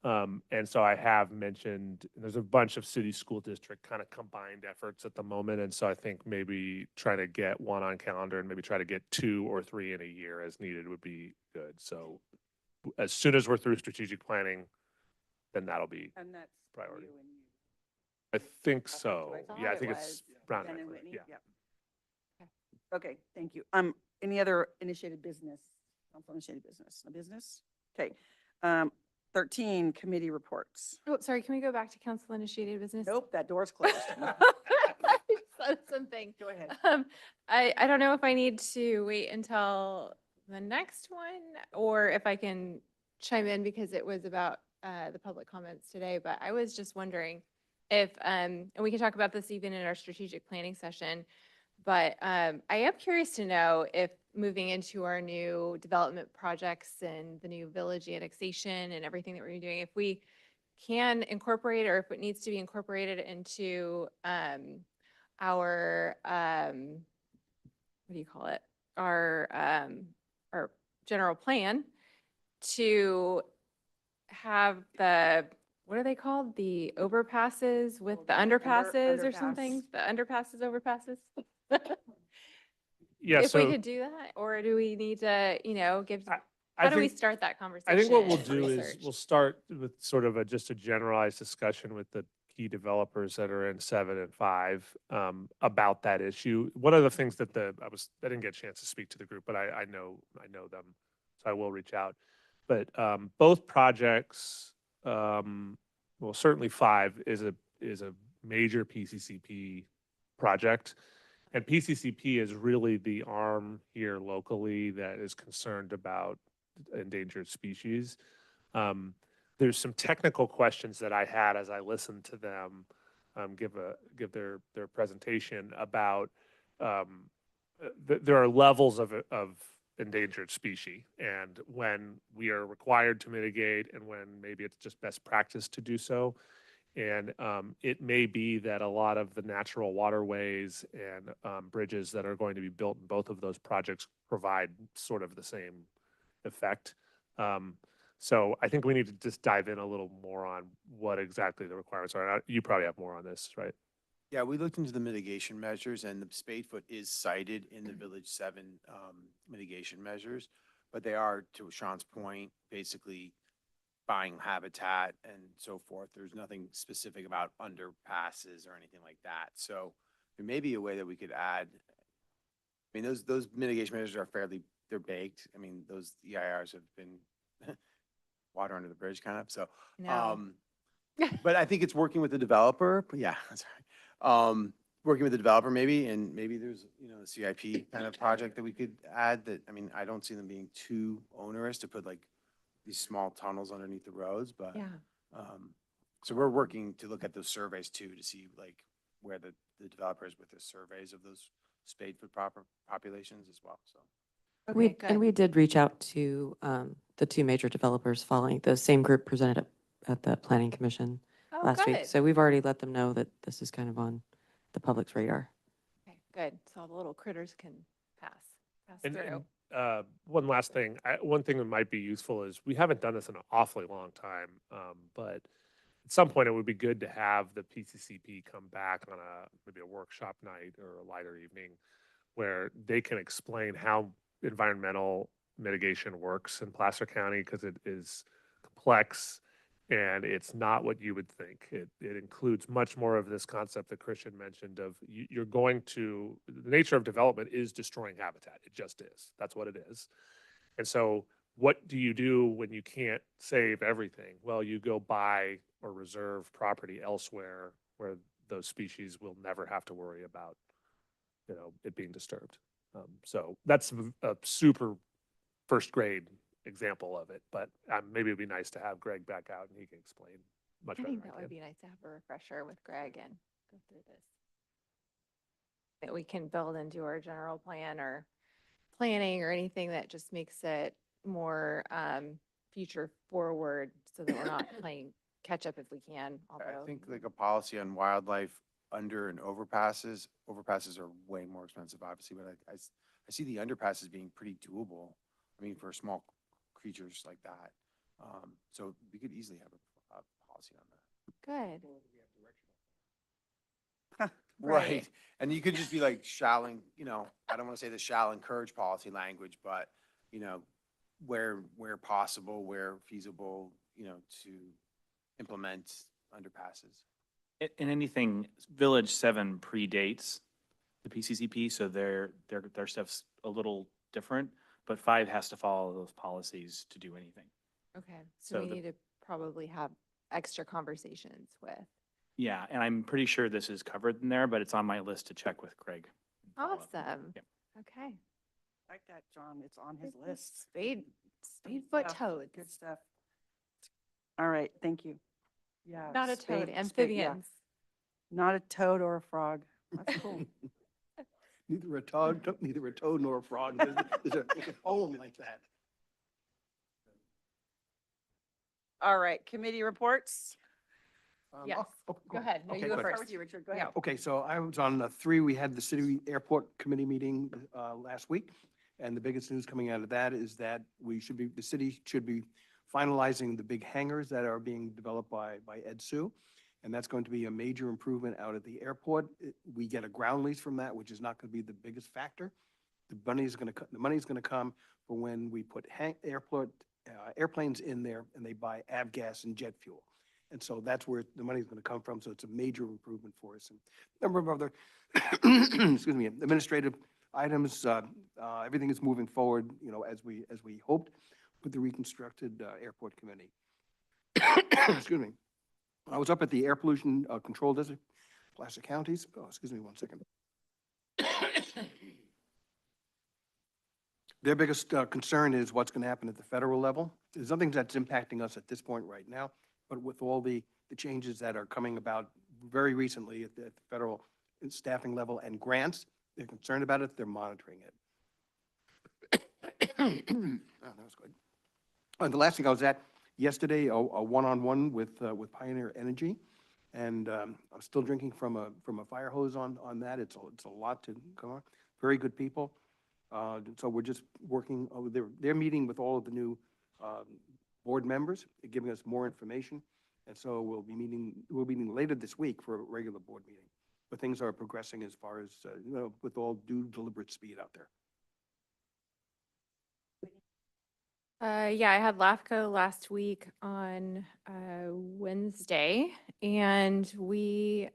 And so I have mentioned, there's a bunch of city school district kind of combined efforts at the moment. And so I think maybe trying to get one on calendar and maybe try to get 2 or 3 in a year as needed would be good. So as soon as we're through strategic planning, then that'll be And that's priority. you and you. I think That's so. what I thought Yeah, I it think was. it's Brown. Jen and and Eckler, Whitney? yeah. Yep. Okay, thank you. Any other initiated business? Council initiated business? No business? Okay. 13, committee reports. Oh, sorry, can we go back to council initiated business? Nope, that door's closed. I said something. Go ahead. I don't know if I need to wait until the next one or if I can chime in because it was about the public comments today, but I was just wondering if, and we can talk about this even in our strategic planning session, but I am curious to know if moving into our new development projects and the new village annexation and everything that we're doing, if we can incorporate or if it needs to be incorporated into our what do you call it? Our general plan to have what are they called? The overpasses with the underpasses or something? The underpasses, overpasses? Yeah, If we so could do that, or do we need to, give, I how do we think- start that conversation? I think what we'll and do is research? we'll start with sort of just a generalized discussion with the key developers that are in 7 and 5 about that issue. One of the things that I didn't get a chance to speak to the group, but I know them, so I will reach out. But both projects, well, certainly 5 is a major PCCP project. And PCCP is really the arm here locally that is concerned about endangered species. There's some technical questions that I had as I listened to them give their presentation about there are levels of endangered species, and when we are required to mitigate and when maybe it's just best practice to do so. And it may be that a lot of the natural waterways and bridges that are going to be built in both of those projects provide sort of the same effect. So I think we need to just dive in a little more on what exactly the requirements are. You probably have more on this, right? Yeah, we looked into the mitigation measures and the Spadefoot is cited in the Village 7 mitigation measures, but they are, to Sean's point, basically buying habitat and so forth. There's nothing specific about underpasses or anything like that. So there may be a way that we could add, I mean, those mitigation measures are they're baked. I mean, those EIRs have been water under the bridge kind of, so. No. But I think it's working with the developer, but yeah, that's right. Working with the developer maybe, and maybe there's, a CIP kind of project that we could add that, I mean, I don't see them being too onerous to put like these small tunnels underneath the roads, but. Yeah. So we're working to look at those surveys too, to see like where the developers with the surveys of those spade foot proper populations as well, so. Okay, And good. we did reach out to the two major developers following, the same group presented at the Planning Commission Oh, last week. good. So we've already let them know that this is kind of on the public's radar. Okay, good. So all the little critters can pass And, through. one last thing, one thing that might be useful is we haven't done this in an awfully long time, but at some point it would be good to have the PCCP come back on maybe a workshop night or a lighter evening where they can explain how environmental mitigation works in Placer County, because it is complex and it's not what you would think. It includes much more of this concept that Christian mentioned of you're going to, the nature of development is destroying habitat. It just is. That's what it is. And so what do you do when you can't save everything? Well, you go buy or reserve property elsewhere where those species will never have to worry about, it being disturbed. So that's a super first grade example of it, but maybe it'd be nice to have Greg back out and he can explain much I better. think than that I would can. be nice to have a refresher with Greg and go through this. That we can build into our general plan or planning or anything that just makes it more future forward so that we're not playing catch up if we can, I although. think like a policy on wildlife under and overpasses. Overpasses are way more expensive, obviously, but I see the underpasses being pretty doable. I mean, for small creatures like that. So we could easily have a policy on that. Good. Right. And you could just be like shall, I don't want to say the shall encourage policy language, but, where possible, where feasible, to implement underpasses. And anything, Village 7 predates the PCCP, so their stuff's a little different, but 5 has to follow those policies to do anything. Okay, so So we the- need to probably have extra conversations with. Yeah, and I'm pretty sure this is covered in there, but it's on my list to check with Greg. Awesome. Yep. Okay. Like that, John, it's on his list. Spade Good foot stuff, toads. Good stuff. All right, thank you. Yeah. Not a spade- toad, yeah. amphibians. Not a toad or a frog. That's cool. Neither a toad nor a frog. There's a poem like that. All right, committee reports. Yes, go ahead. No, Okay, you go good. Start first. with you, Richard, go ahead. Okay, so I was on 3. We had the city airport committee meeting last week. And the biggest news coming out of that is that the city should be finalizing the big hangars that are being developed by Ed Sue. And that's going to be a major improvement out at the airport. We get a ground lease from that, which is not going to be the biggest factor. The money's going to come for when we put airplanes in there and they buy avgas and jet fuel. And so that's where the money's going to come from. So it's a major improvement for us. And a number of other, excuse me, administrative items. Everything is moving forward, as we hoped with the reconstructed airport committee. Excuse me. I was up at the Air Pollution Control District, Placer Counties. Oh, excuse me one second. Their biggest concern is what's going to happen at the federal level. There's nothing that's impacting us at this point right now, but with all the changes that are coming about very recently at the federal staffing level and grants, they're concerned about it, they're monitoring it. Oh, that was good. The last thing I was at yesterday, a one-on-one with Pioneer Energy, and I'm still drinking from a fire hose on that. It's a lot to go on. Very good people. So we're just working. They're meeting with all of the new board members, giving us more information, and so we'll be meeting later this week for a regular board meeting. But things are progressing as far as with all due deliberate speed out there. Yeah, I had LAFCO last week on Wednesday, and we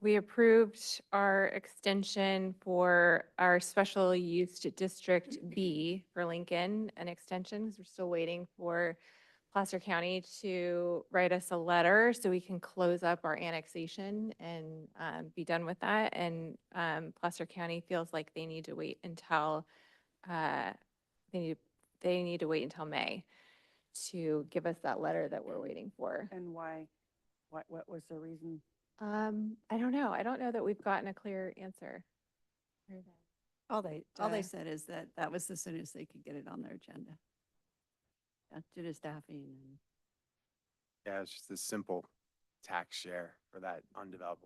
We approved our extension for our special use District B for Lincoln, an extension, because we're still waiting for Placer County to write us a letter so we can close up our annexation and be done with that. And Placer County feels like they need to wait until uh, they need to wait until May to give us that letter that we're waiting for. And why? What was the reason? I don't know. I don't know that we've gotten a clear answer. All they Uh, said is that that was as soon as they could get it on their agenda. Due to staffing and. Yeah, it's just a simple tax share for that undeveloped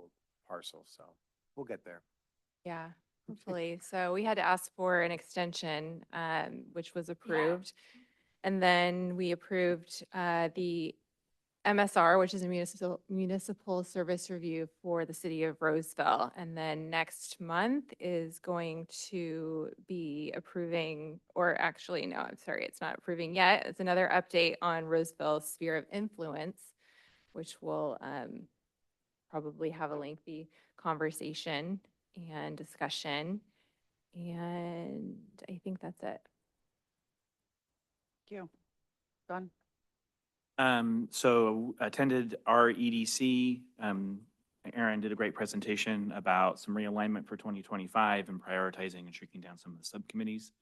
parcel, so we'll get there. Yeah, hopefully. So we had to ask for an extension, which was approved. And then we approved the MSR, which is a municipal service review for the city of Roseville. And then next month is going to be approving, or actually, no, I'm sorry, it's not approving yet. It's another update on Roseville's sphere of influence, which will probably have a lengthy conversation and discussion. And I think that's it. Thank you. Done. So attended our EDC. Aaron did a great presentation about some realignment for 2025 and prioritizing and shrinking down some of the subcommittees.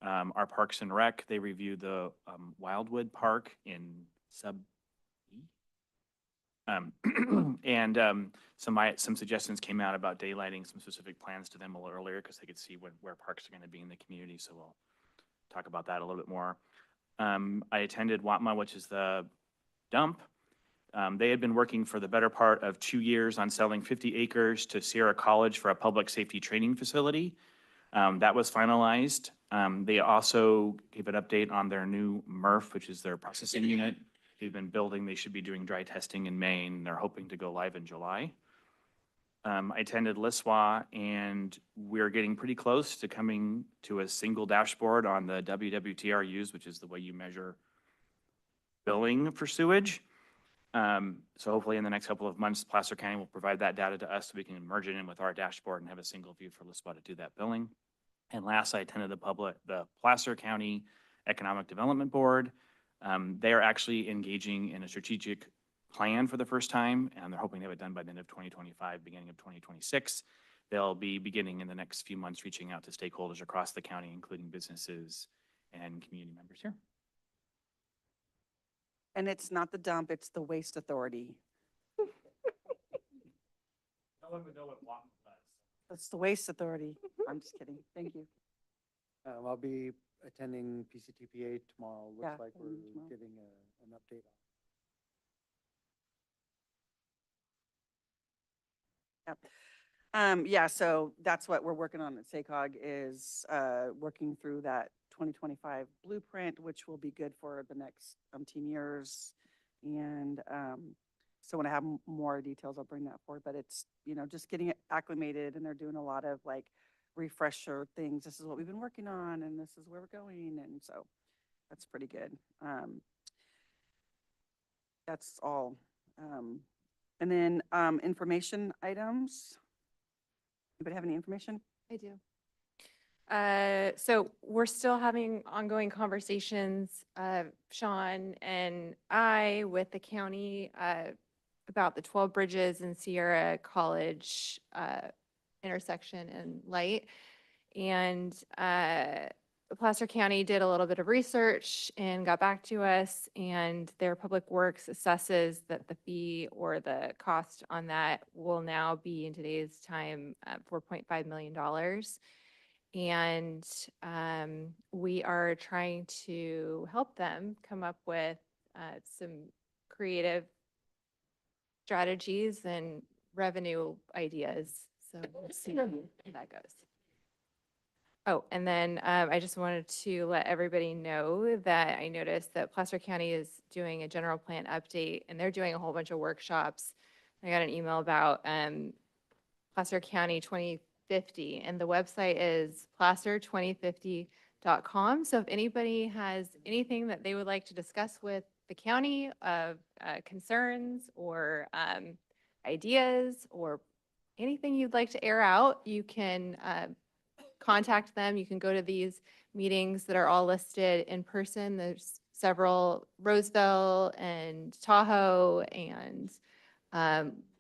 Our Parks and Rec, they reviewed the Wildwood Park in sub E. And some suggestions came out about daylighting some specific plans to them a little earlier because they could see where parks are going to be in the community. So we'll talk about that a little bit more. I attended WATMA, which is the dump. They had been working for the better part of 2 years on selling 50 acres to Sierra College for a public safety training facility. That was finalized. They also gave an update on their new MRF, which is their processing unit. They've been building, they should be doing dry testing in May, and they're hoping to go live in July. I attended LISWA, and we're getting pretty close to coming to a single dashboard on the WWTRUs, which is the way you measure billing for sewage. So hopefully in the next couple of months, Placer County will provide that data to us so we can merge it in with our dashboard and have a single view for LISWA to do that billing. And last, I attended the Placer County Economic Development Board. They are actually engaging in a strategic plan for the first time, and they're hoping to have it done by the end of 2025, beginning of 2026. They'll be beginning in the next few months, reaching out to stakeholders across the county, including businesses and community members here. And it's not the dump, it's the waste authority. No one would know what WATMA does. It's the waste authority. I'm just kidding. Thank you. I'll be attending PCTPA tomorrow. Yeah, Looks like we're tomorrow. getting an update on. Yeah, so that's what we're working on at SACOG is working through that 2025 blueprint, which will be good for the next 10 years. And so when I have more details, I'll bring that forward. But it's, just getting it acclimated, and they're doing a lot of like refresher things. This is what we've been working on, and this is where we're going. And so that's pretty good. That's all. And then information items. Anybody have any information? I do. So we're still having ongoing conversations, Sean and I, with the county about the 12 Bridges and Sierra College intersection and light. And Placer County did a little bit of research and got back to us, and their Public Works assesses that the fee or the cost on that will now be, in today's time, $4.5 million. And we are trying to help them come up with some creative strategies and revenue ideas. So we'll see how that goes. Oh, and then I just wanted to let everybody know that I noticed that Placer County is doing a general plan update, and they're doing a whole bunch of workshops. I got an email about Placer County 2050, and the website is placer2050.com. So if anybody has anything that they would like to discuss with the county of concerns or ideas or anything you'd like to air out, you can contact them. You can go to these meetings that are all listed in person. There's several, Roseville and Tahoe and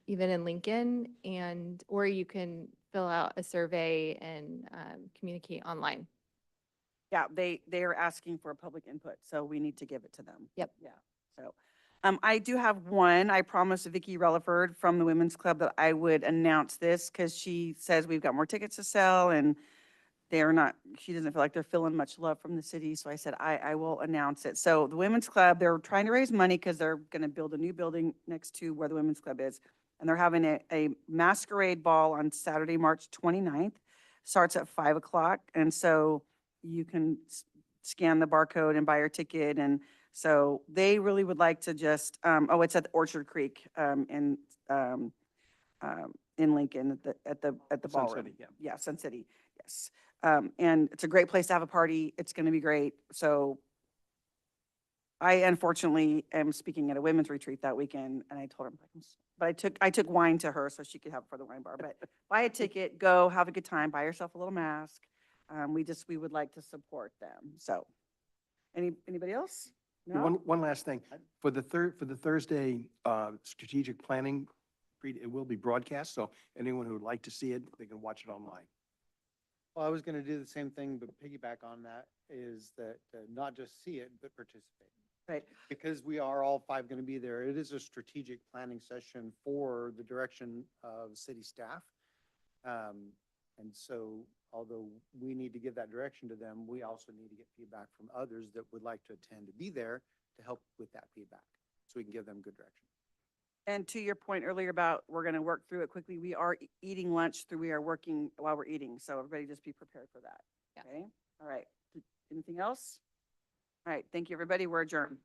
even in Lincoln, and or you can fill out a survey and communicate online. Yeah, they are asking for public input, so we need to give it to them. Yep. Yeah, so, I do have one. I promised Vicky Relaford from the Women's Club that I would announce this because she says we've got more tickets to sell and they're not, she doesn't feel like they're feeling much love from the city. So I said, I will announce it. So the Women's Club, they're trying to raise money because they're going to build a new building next to where the Women's Club is. And they're having a masquerade ball on Saturday, March 29th. Starts at 5 o'clock. And so you can scan the barcode and buy your ticket. And so they really would like to just, it's at the Orchard Creek in Lincoln at the Sun ballroom. City, yeah. Yeah, Sun City, yes. And it's a great place to have a party. It's going to be great. So I unfortunately am speaking at a women's retreat that weekend, and I told her, but I took wine to her so she could have it for the wine bar. But buy a ticket, go, have a good time, buy yourself a little mask. We would like to support them. So, anybody else? No? One last thing. For the Thursday strategic planning, it will be broadcast, so anyone who would like to see it, they can watch it online. Well, I was going to do the same thing, but piggyback on that is that not just see it, but participate. Right. Because we are all five going to be there. It is a strategic planning session for the direction of city staff. And so although we need to give that direction to them, we also need to get feedback from others that would like to attend to be there to help with that feedback. So we can give them good direction. And to your point earlier about we're going to work through it quickly, we are eating lunch we are working while we're eating. So everybody just be prepared for that. Yeah. Okay. All right. Anything else? All right. Thank you, everybody. We're adjourned.